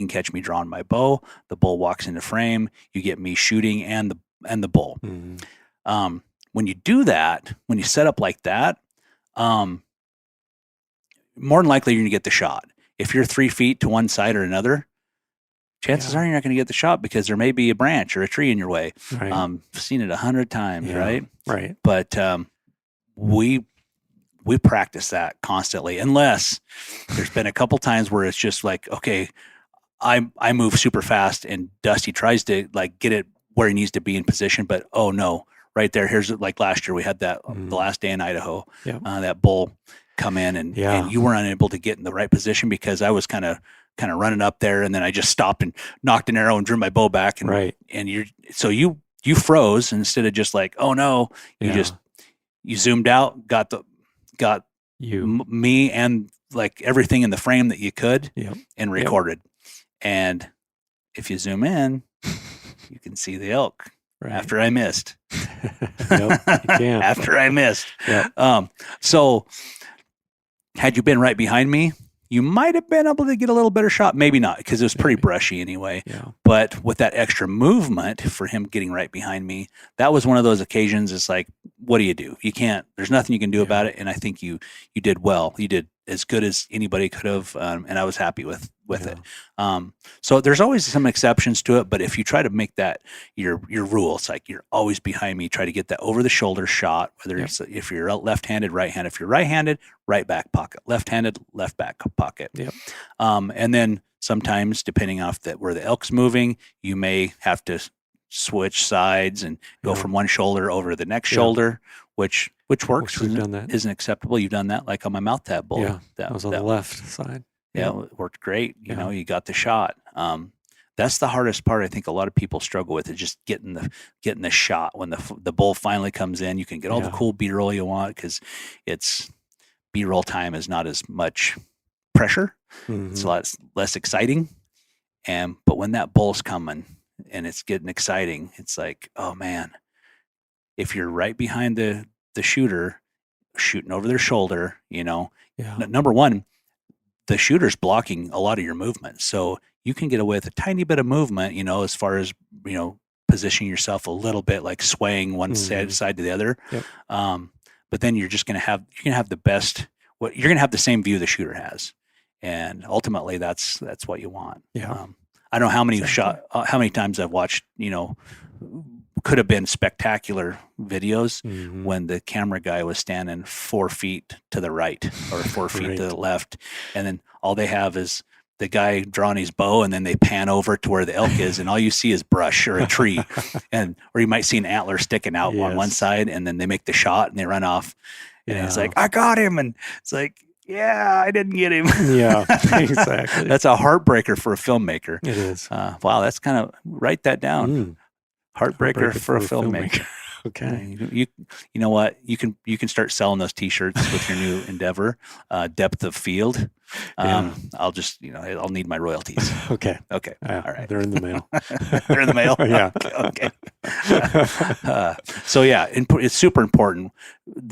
catch me drawing my bow. The bull walks into frame. You get me shooting and the bull. Mhm. When you do that, when you set up like that, more than likely you're going to get the shot. If you're 3 feet to one side or another, chances are you're not going to get the shot because there may be a branch or a tree in your way. Right. I've seen it 100 times, Yeah. right? Right. But we practice that constantly, unless there's been a couple times where it's just like, okay, I move super fast and Dusty tries to like get it where he needs to be in position, but oh no, right there. Here's like last year we had that the last day in Idaho, Yep. that bull come in and you were unable to get in the right position because I was kind of running up there, and then I just stopped and knocked an arrow and drew my bow back, and Right. and you froze instead of just like, oh no, you zoomed out, got me and like everything in the frame that you could, Yep. and recorded. And if you zoom in, you can see the elk Right. after I missed. Yep, you can. After I missed. Yep. So had you been right behind me, you might have been able to get a little better shot. Maybe not, because it was pretty brushy anyway. Yeah. But with that extra movement for him getting right behind me, that was one of those occasions. It's like, what do? You can't, there's nothing you can do about it. And I think you did well. You did as good as anybody could have. And I was happy with it. So there's always some exceptions to it, but if you try to make that your rule, it's like you're always behind me. Try to get that over the shoulder shot, whether it's if you're left-handed, right-handed. If you're right-handed, right back pocket. Left-handed, left back pocket. Yep. And then sometimes, depending off where the elk's moving, you may have to switch sides and go from one shoulder over to the next shoulder, which works. We've done that. Isn't acceptable. You've done that, like on my mouth tab bull. Yeah. That was on the left side. Yeah, it worked great. You Yeah. know, you got the shot. That's the hardest part. I think a lot of people struggle with, is just getting the shot when the bull finally comes in. You can get all the cool B-roll you want, because it's B-roll time is not as much pressure. Mhm. It's a lot less exciting. But when that bull's coming and it's getting exciting, it's like, oh man, if you're right behind the shooter shooting over their shoulder, number one, the shooter's blocking a lot of your movement. So you can get away with a tiny bit of movement, as far as, positioning yourself a little bit, like swaying one side to the other. Yep. But then you're going to have the best, you're going to have the same view the shooter has. And ultimately that's what you want. Yeah. I don't know how many times I've watched, could have been spectacular videos Mhm. when the camera guy was standing 4 feet to the right or 4 feet to the left. And then all they have is the guy drawing his bow, and then they pan over to where the elk is, and all you see is brush or a tree, or you might see an antler sticking out on one side, and then they make the shot and they run off, and it's like, I got him, and it's like, yeah, I didn't get him. Yeah, exactly. That's a heartbreaker for a filmmaker. It is. Wow, that's kind of, write that down. Heartbreaker for a filmmaker. Okay. You know what? You can start selling those T-shirts with your new endeavor, Depth of Field. I'll just, I'll need my royalties. Okay. All right. They're in the mail. They're in the mail. Yeah. Okay. So yeah, it's super important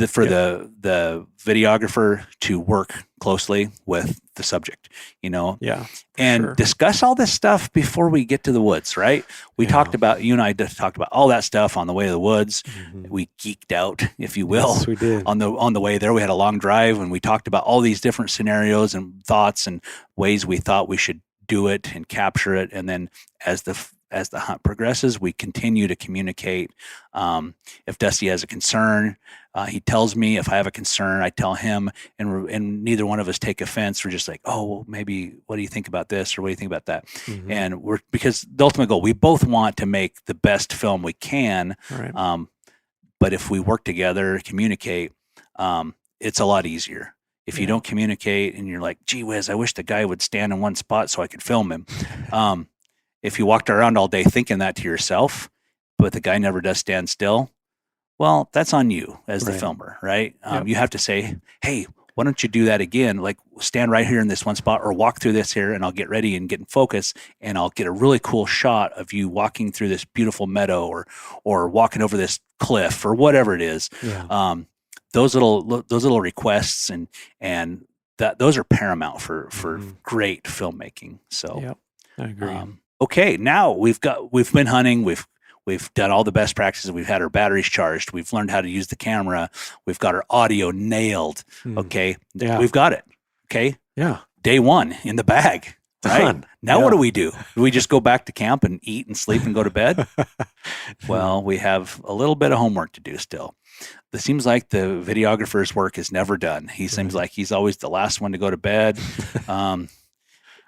for the videographer to work closely with the subject, Yeah. and discuss all this stuff before we get to the woods, right? You and I just talked about all that stuff on the way to the woods. Mm-hmm. We geeked out, if you will. Yes, we did. On the way there, we had a long drive and we talked about all these different scenarios and thoughts and ways we thought we should do it and capture it. And then as the hunt progresses, we continue to communicate. If Dusty has a concern, he tells me. If I have a concern, I tell him, and neither one of us take offense. We're just like, oh, well, maybe what do you think about this, or what do you think about that? Mm-hmm. And because the ultimate goal, we both want to make the best film we can. Right. But if we work together, communicate, it's a lot easier. If you don't communicate and you're like, gee whiz, I wish the guy would stand in one spot so I could film him. If you walked around all day thinking that to yourself, but the guy never does stand still, well, that's on you as the filmer, right? You have to say, hey, why don't you do that again? Like, stand right here in this one spot, or walk through this here, and I'll get ready and get in focus, and I'll get a really cool shot of you walking through this beautiful meadow, or walking over this cliff, or whatever it is. Yeah. Those little requests and those are paramount for great filmmaking. So, I agree. Okay, now we've been hunting. We've done all the best practices. We've had our batteries charged. We've learned how to use the camera. We've got our audio nailed. Okay. Yeah. We've got it. Okay. Yeah. Day one in the bag. Right. Done. Now what do we do? Do we just go back to camp and eat and sleep and go to bed? Well, we have a little bit of homework to do still. It seems like the videographer's work is never done. He seems like he's always the last one to go to bed.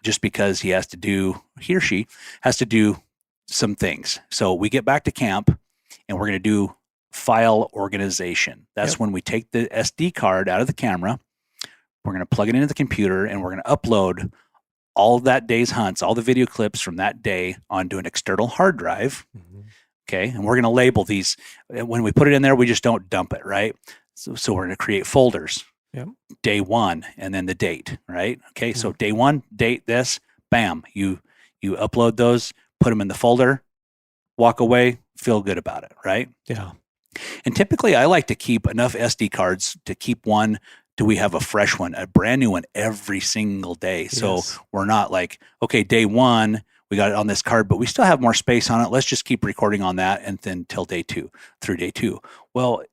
Just because he or she has to do some things. So we get back to camp and we're going to do file organization. That's when we take the SD card out of the camera. We're going to plug it into the computer and we're going to upload all of that day's hunts, all the video clips from that day onto an external hard drive. Mm-hmm. Okay. And we're going to label these. When we put it in there, we just don't dump it, right? So we're going to create folders. Yep. Day one, and then the date, right? Okay, so day one, date this, bam, you upload those, put them in the folder, walk away, feel good about it, right? Yeah. And typically I like to keep enough SD cards to keep one. Do we have a fresh one, a brand new one every single day? So we're not like, okay, day one, we got it on this card, but we still have more space on it. Let's just keep recording on that, and then till through day two. Well,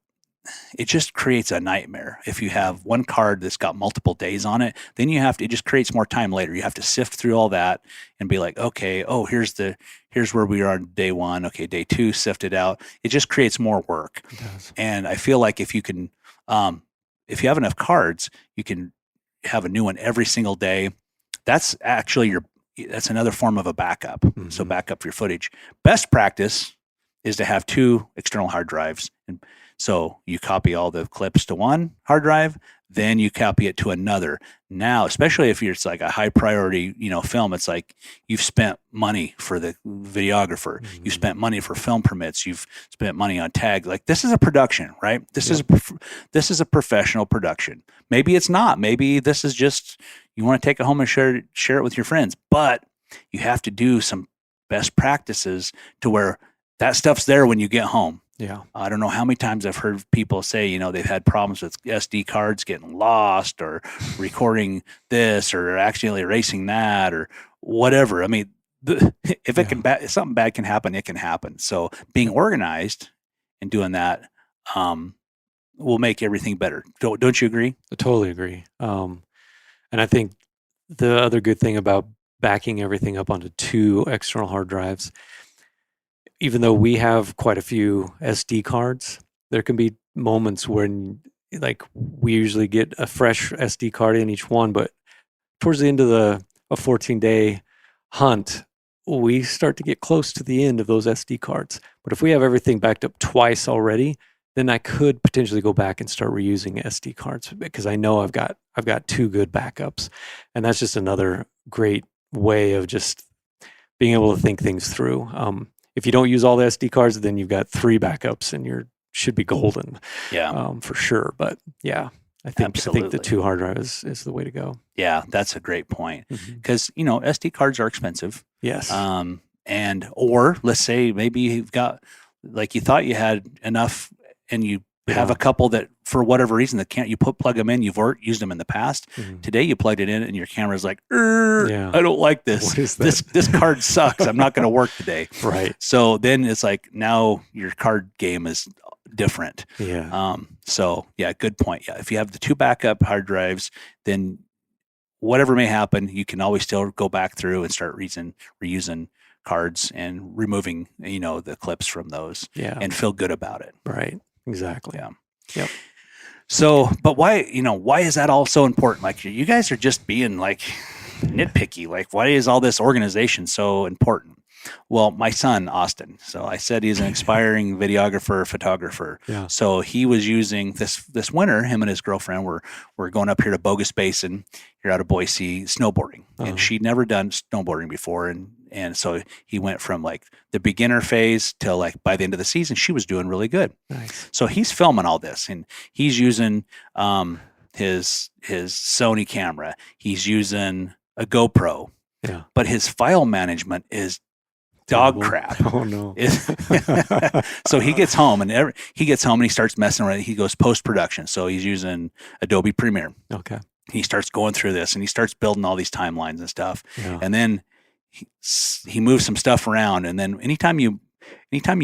it just creates a nightmare. If you have one card that's got multiple days on it, then it just creates more time later. You have to sift through all that and be like, okay, here's where we are on day one. Okay, day two, sift it out. It just creates more work. It does. And I feel like if you can, if you have enough cards, you can have a new one every single day. That's actually that's another form of a backup. Mm-hmm. So back up your footage. Best practice is to have 2 external hard drives. And so you copy all the clips to one hard drive, then you copy it to another. Now, especially if it's like a high priority, film, it's like you've spent money for the videographer. Mm-hmm. You've spent money for film permits. You've spent money on tag. Like, this is a production, right? This is a professional production. Maybe it's not. Maybe this is just, you want to take it home and share it with your friends. But you have to do some best practices to where that stuff's there when you get home. Yeah. I don't know how many times I've heard people say, they've had problems with SD cards getting lost, or recording this, or accidentally erasing that, or whatever. I mean, if something bad can happen, it can happen. So being organized and doing that will make everything better. Don't you agree? I totally agree. And I think the other good thing about backing everything up onto 2 external hard drives, even though we have quite a few SD cards, there can be moments when, like, we usually get a fresh SD card in each one, but towards the end of the a 14-day hunt, we start to get close to the end of those SD cards. But if we have everything backed up twice already, then I could potentially go back and start reusing SD cards because I know I've got 2 good backups. And that's just another great way of just being able to think things through. If you don't use all the SD cards, then you've got 3 backups and you should be golden. Yeah. For sure. But yeah, I think the 2 hard drive is the way to go. Yeah, that's a great point. Because, SD cards are expensive. Yes. Or let's say maybe you've got, like you thought you had enough and you have a couple that for whatever reason that can't, you plug them in, you've used them in the past. Today you plugged it in and your camera's like, I don't like this. What is that? This card sucks. I'm not going to work today. Right. So then it's like now your card game is different. Yeah. So yeah, good point. Yeah. If you have the 2 backup hard drives, then whatever may happen, you can always still go back through and start reusing cards and removing, the clips from those and feel good about it. Right. Exactly. Yeah. Yep. So, but why is that all so important? Like you guys are just being like nitpicky. Like why is all this organization so important? Well, my son, Austin. So I said he's an aspiring videographer, photographer. Yeah. So he was using this winter, him and his girlfriend were going up here to Bogus Basin here out of Boise snowboarding. And she'd never done snowboarding before. And so he went from like the beginner phase till like by the end of the season, she was doing really good. Nice. So he's filming all this and he's using his Sony camera. He's using a GoPro. Yeah. But his file management is dog crap. Oh no. So he gets home and he starts messing around. He goes post-production. So he's using Adobe Premiere. Okay. He starts going through this and he starts building all these timelines and stuff. Yeah. And then he moves some stuff around. And then anytime you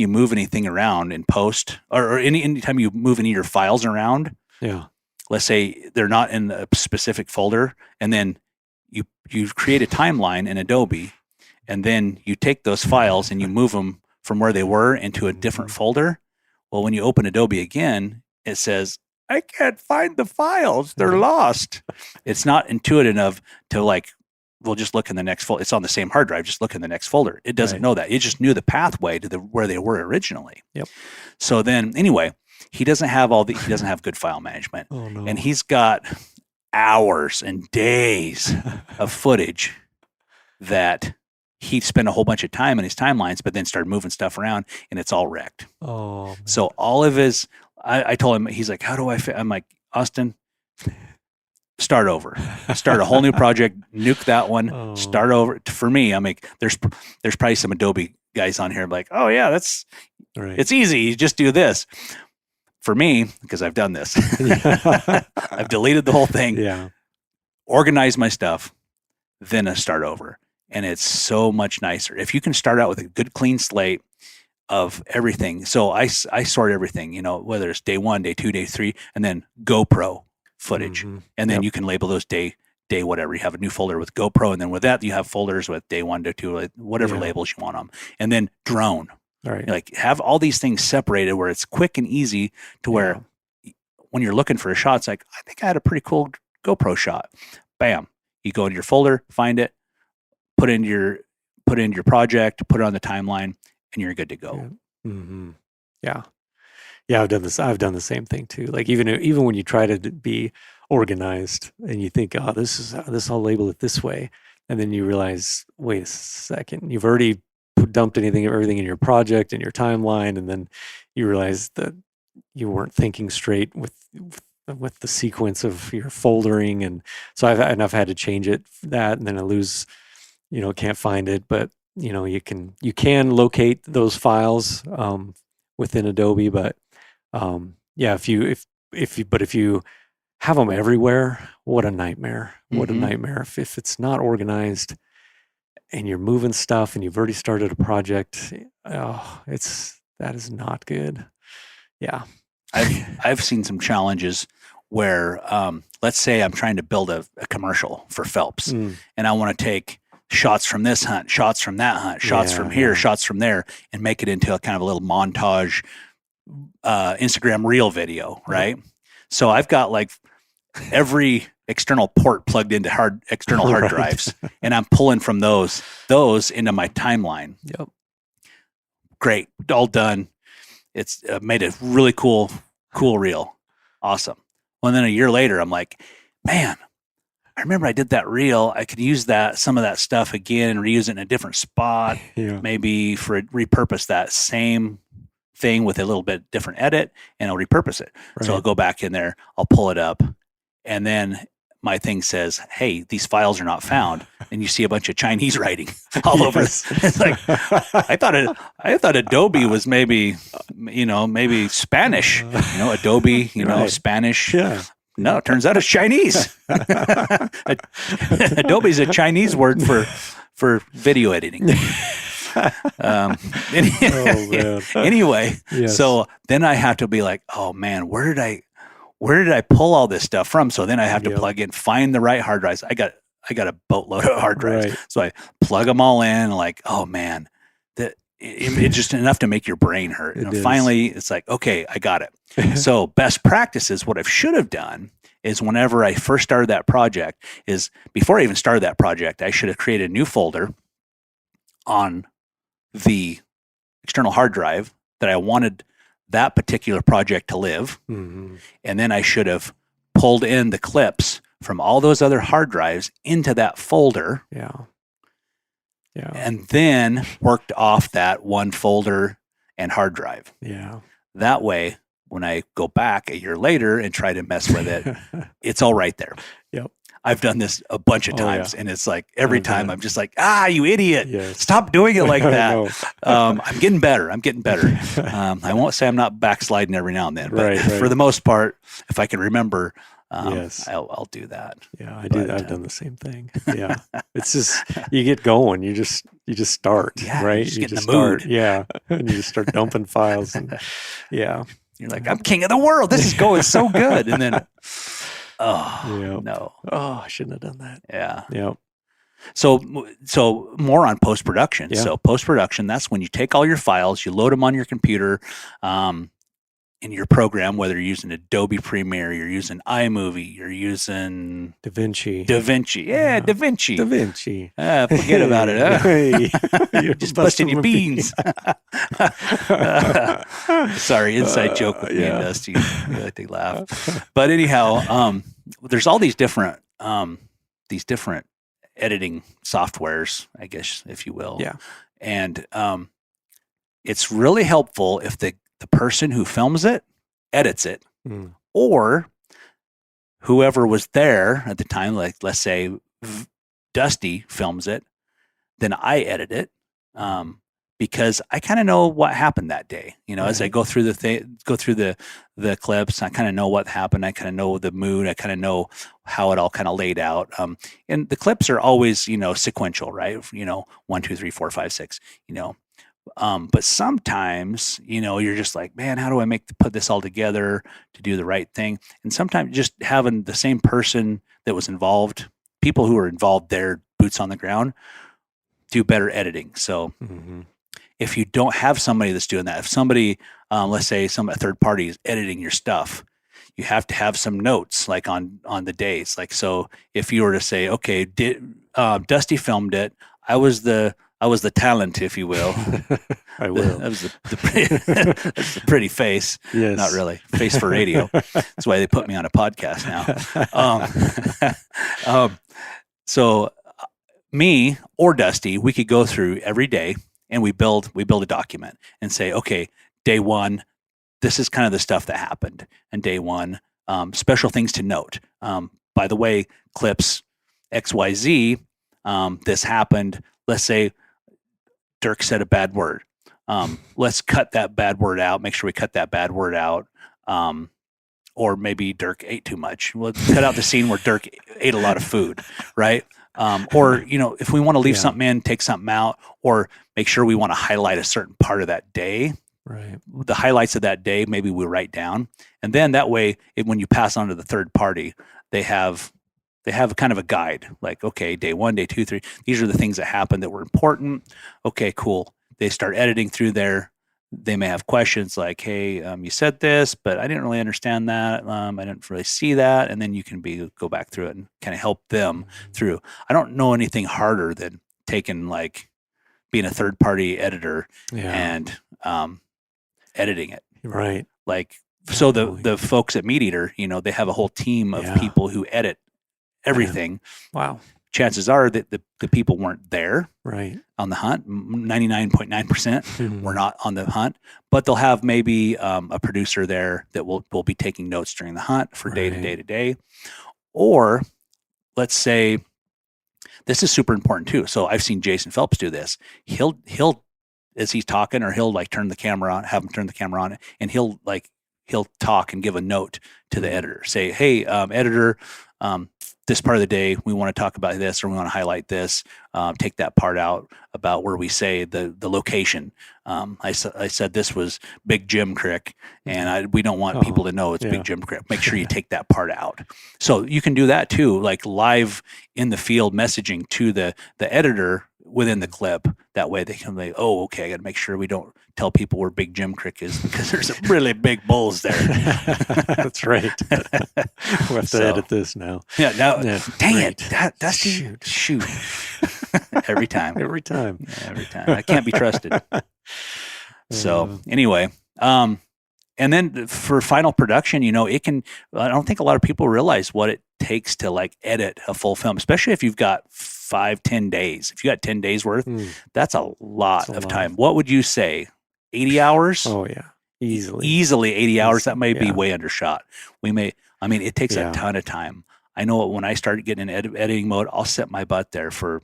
move anything around in post or anytime you move any of your files around, yeah. Let's say they're not in a specific folder, and then you create a timeline in Adobe, and then you take those files and you move them from where they were into a different folder. Well, when you open Adobe again, it says, I can't find the files. They're lost. It's not intuitive enough to like, we'll just look in the next folder. It's on the same hard drive. Just look in the next folder. It doesn't know that. It just knew the pathway to where they were originally. Yep. So then anyway, he doesn't have he doesn't have good file management. Oh no. And he's got hours and days of footage that he spent a whole bunch of time in his timelines, but then started moving stuff around and it's all wrecked. Oh, man. So all of his, I told him, he's like, how do I'm like, Austin, start over, start a whole new project, nuke that one, start over. For me, I'm like, there's probably some Adobe guys on here. I'm like, oh yeah, right. It's easy. You just do this. For me, because I've done this, I've deleted the whole thing, organized my stuff, then I start over. And it's so much nicer. If you can start out with a good clean slate of everything. So I sort everything, whether it's day 1, day 2, day 3, and then GoPro footage. Mm-hmm. And then you can label those day whatever. You have a new folder with GoPro. And then with that, you have folders with day 1, day 2, whatever labels you want them. And then drone. Right. Like have all these things separated where it's quick and easy to where when you're looking for a shot, it's like, I think I had a pretty cool GoPro shot. Bam. You go into your folder, find it, put in your project, put it on the timeline, and you're good to go. Yeah. Mm-hmm. Yeah. I've done this. I've done the same thing too. Like even when you try to be organized and you think, oh, this I'll label it this way, and then you realize, wait a second, you've already dumped everything in your project and your timeline, and then you realize that you weren't thinking straight with the sequence of your foldering, and so I've had to change that, and then I lose. Can't find it, but you can locate those files within Adobe, but if you have them everywhere, what a nightmare! What a nightmare if it's not organized and you're moving stuff and you've already started a project. That is not good. Yeah, I've seen some challenges where let's say I'm trying to build a commercial for Phelps, and I want to take shots from this hunt, shots from that hunt, shots from here, shots from there, and make it into a kind of a little montage Instagram reel video, right? So I've got like every external port plugged into external hard Right. drives, and I'm pulling from those into my timeline. Yep. Great, all done. It's made a really cool reel. Awesome. Well, and then a year later, I'm like, man, I remember I did that reel. I could use some of that stuff again and reuse it in a different spot. Yeah. Maybe repurpose that same thing with a little bit different edit, and I'll repurpose it. Right. So I'll go back in there, I'll pull it up, and then my thing says, "Hey, these files are not found," and you see a bunch of Chinese writing all over. Yes. It's like I thought Adobe was maybe Spanish. Adobe, Right. Spanish. Yeah. No, it turns out it's Chinese. Adobe's a Chinese word for video editing. Oh, man. Anyway, Yes. so then I have to be like, oh man, where did I pull all this stuff from? So then I have to Yep. plug in, find the right hard drives. I got a boatload of hard drives. Right. So I plug them all in, like, oh man, it's just enough to make your brain hurt. It And is. finally, it's like, okay, I got it. So best practices, what I should have done is whenever I first started that project is before I even started that project, I should have created a new folder on the external hard drive that I wanted that particular project to live. Mhm. And then I should have pulled in the clips from all those other hard drives into that folder Yeah. Yeah. and then worked off that one folder and hard drive. Yeah. That way, when I go back a year later and try to mess with it, it's all right there. Yep. I've done this a bunch of Oh, yeah. times, and it's like every I've time done it. I'm just like, you idiot. Yes. Stop doing it like I that. know. I'm getting better. I won't say I'm not backsliding every now and then, but Right, right. for the most part, if I can remember, Yes. I'll do that. Yeah, I do. But, I've done the same thing. Yeah, it's just you get going. You just start, Yeah, you right? just get in the start. mood. Yeah, and you just start dumping files. And yeah, You're like, I'm king of the world. This is going so good. And then, Yeah. no. oh, I shouldn't have done that. Yeah. Yeah, So more on post production. Yeah. So post production, that's when you take all your files, you load them on your computer, in your program, whether you're using Adobe Premiere, you're using iMovie, you're using Da Vinci. DaVinci. Yeah, Yeah. DaVinci. Da Vinci. Forget about it. Huh? Hey, you're Just busting your beans. Sorry, inside joke with me and Yeah. Dusty. We like to laugh. But anyhow, there's all these different editing softwares, I guess, if you will. Yeah. And it's really helpful if the person who films it edits it, Mm. or whoever was there at the time, like let's say Dusty films it, then I edit it, because I kind of know what happened that day. As I Right. go through the clips, I kind of know what happened. I kind of know the mood. I kind of know how it all kind of laid out. And the clips are always sequential, right? 1, 2, 3, 4, 5, 6. But sometimes, you're just like, man, how do I put this all together to do the right thing? And sometimes just having the same person that was involved, people who are involved there, boots on the ground, do better editing. So Mhm. if you don't have somebody that's doing that, if somebody, let's say a third party is editing your stuff, you have to have some notes like on the days. Like, so if you were to say, okay, Dusty filmed it, I was the talent, if you will. I will. That was that's the pretty face. Yes. Not really. Face for radio. That's why they put me on a podcast now. So me or Dusty, we could go through every day and we build a document and say, okay, day 1, this is kind of the stuff that happened. And day 1, special things to note. By the way, clips XYZ, this happened. Let's say Dirk said a bad word. Let's cut that bad word out. Make sure we cut that bad word out. Or maybe Dirk ate too much. We'll cut out the scene where Dirk ate a lot of food, right? Or, if we want to leave Yeah. something in, take something out, or make sure we want to highlight a certain part of that day. Right. The highlights of that day, maybe we write down. And then that way, when you pass on to the third party, they have kind of a guide, like, okay, day 1, day 2, 3, these are the things that happened that were important. Okay, cool. They start editing through there. they may have questions like, hey, you said this, but I didn't really understand that. I didn't really see that. And then you can go back through it and kind of help them through. I don't know anything harder than taking like being a third party editor and editing it. Right. Like, so the folks at Meat Eater, you know, they have a whole team of people who edit everything. Wow. Chances are that the people weren't there Right. on the hunt. 99.9% were not on the hunt, but they'll have maybe a producer there that will be taking notes during the hunt for day to day to day. Or let's say, this is super important too. So I've seen Jason Phelps do this. He'll as he's talking, or he'll like turn the camera on, have him turn the camera on, and he'll talk and give a note to the editor. Say, hey, editor, this part of the day, we want to talk about this, or we want to highlight this. Take that part out about where we say the location. I said this was Big Jim Creek, and we don't want people to know it's Big Jim Creek. Make sure you take that part out. So you can do that too, like live in the field messaging to the editor within the clip. That way they can like, oh, okay, I got to make sure we don't tell people where Big Jim Creek is, because there's some really big bulls there. That's right. We'll have to edit this now. Yeah. Now, dang right. it, that's shoot. Every time. Every time. Yeah, every time. I can't be trusted. So anyway, and then for final production, you know, I don't think a lot of people realize what it takes to like edit a full film, especially if you've got 5-10 days. If you got 10 days worth, that's a lot of time. What would you say? 80 hours? Oh yeah. Easily 80 hours. That may be way undershot. It takes a ton of time. I know when I started getting in editing mode, I'll set my butt there for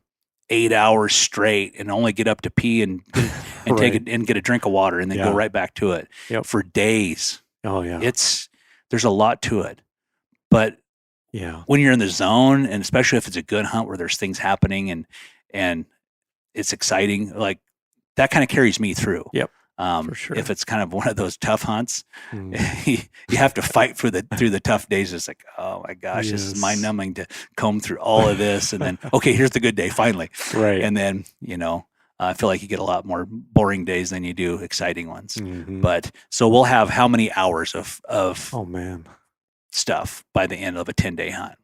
8 hours straight and only get up to pee and take it and get a drink of water and then go right back to it for days. Oh yeah. There's a lot to it, but when you're in the zone, and especially if it's a good hunt where there's things happening and it's exciting, like that kind of carries me through. Yep. For sure. If it's kind of one of those tough hunts, you have to fight through the tough days. It's like, oh my gosh, this is mind numbing to comb through all of this. And then, okay, here's the good day finally. Right. And then, you know, I feel like you get a lot more boring days than you do exciting ones. But so we'll have how many hours of oh man, stuff by the end of a 10-day hunt?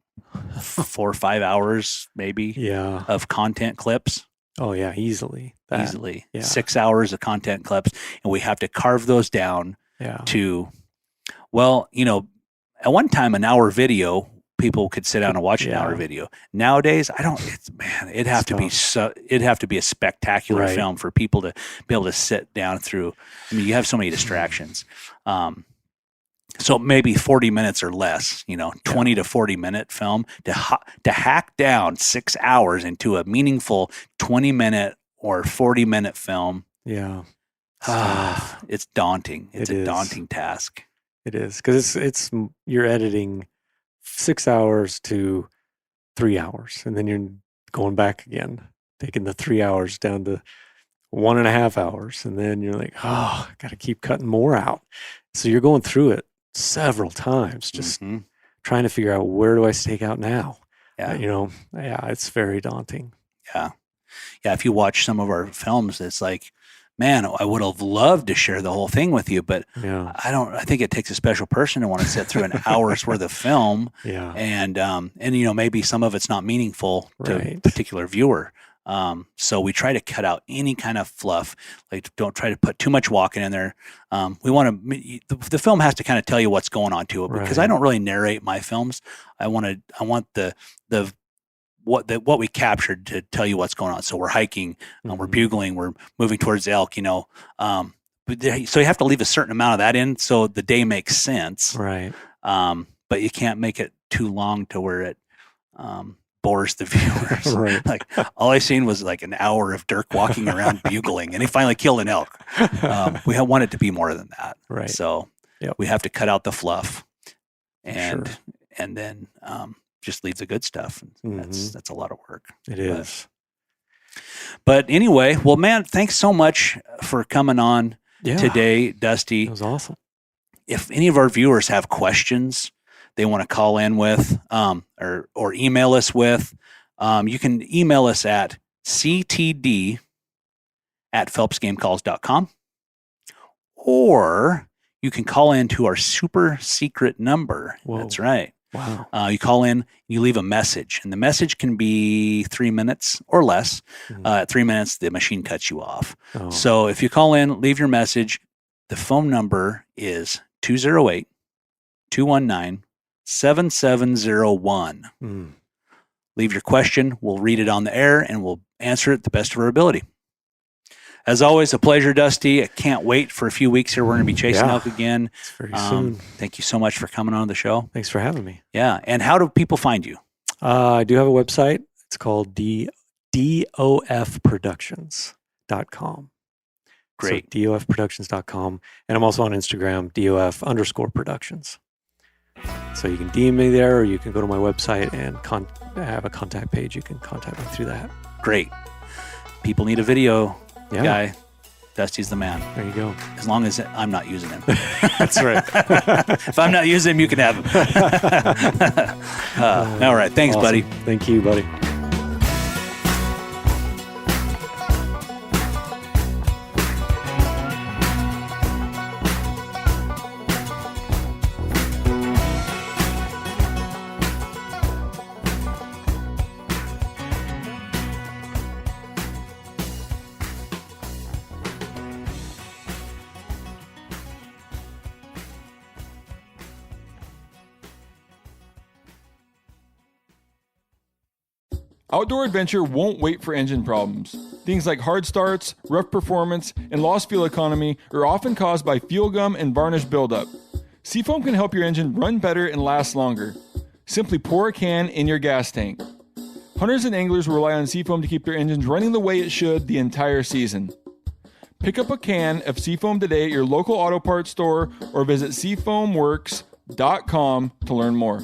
4 or 5 hours maybe of content clips. Oh yeah, easily. Easily. 6 hours of content clips. And we have to carve those down to, well, you know, at one time, an hour video, people could sit down and watch an hour video. Nowadays, it'd have to be a spectacular film for people to be able to sit down through. I mean, you have so many distractions. So maybe 40 minutes or less, you know, 20 to 40 minute film to hack down 6 hours into a meaningful 20-minute or 40-minute film. Yeah. It's daunting. It's a daunting task. It is, because it's you're editing 6 hours to 3 hours, and then you're going back again, taking the 3 hours down to 1.5 hours, and then you're like, oh, I got to keep cutting more out. So you're going through it several times, just trying to figure out, where do I stake out now? It's very daunting. Yeah. If you watch some of our films, it's like, man, I would have loved to share the whole thing with you, but I think it takes a special person to want to sit through an hour's worth of film. And you know, maybe some of it's not meaningful to a particular viewer. So we try to cut out any kind of fluff. Like, don't try to put too much walking in there. We want to, the film has to kind of tell you what's going on to it, because I don't really narrate my films. I want what we captured to tell you what's going on. So we're hiking, we're bugling, we're moving towards elk, you know. So you have to leave a certain amount of that in so the day makes sense. Right. But you can't make it too long to where it bores the viewers. Right. Like, all I seen was like an hour of Dirk walking around bugling, and he finally killed an elk. We want it to be more than that. Right. So we have to cut out the fluff and then just leave the good stuff. That's a lot of work. It is. But anyway, well, man, thanks so much for coming on today, Dusty. That was awesome. If any of our viewers have questions they want to call in with, or email us with, you can email us at ctd@phelpsgamecalls.com, or you can call in to our super secret number. Whoa. That's right. Wow. You call in, you leave a message, and the message can be 3 minutes or less. At 3 minutes, the machine cuts you off. Oh. So if you call in, leave your message. The phone number is 208-219-7701. Mm. Leave your question. We'll read it on the air, and we'll answer it the best of our ability. As always, a pleasure, Dusty. I can't wait for a few weeks here. We're going to be chasing elk again. It's very soon. Thank you so much for coming on the show. Thanks for having me. Yeah. And how do people find you? I do have a website. It's called DOFproductions.com. Great. So DOFproductions.com. And I'm also on Instagram, DOF_productions. So you can DM me there, or you can go to my website and have a contact page. You can contact me through that. Great. People need a video Yeah. guy. Dusty's the man. There you go. As long as I'm not using him. That's right. If I'm not using him, you can have him. All right. Thanks, Awesome. buddy. Thank you, buddy. Outdoor adventure won't wait for engine problems. Things like hard starts, rough performance, and lost fuel economy are often caused by fuel gum and varnish buildup. Seafoam can help your engine run better and last longer. Simply pour a can in your gas tank. Hunters and anglers rely on Seafoam to keep their engines running the way it should the entire season. Pick up a can of Seafoam today at your local auto parts store or visit seafoamworks.com to learn more.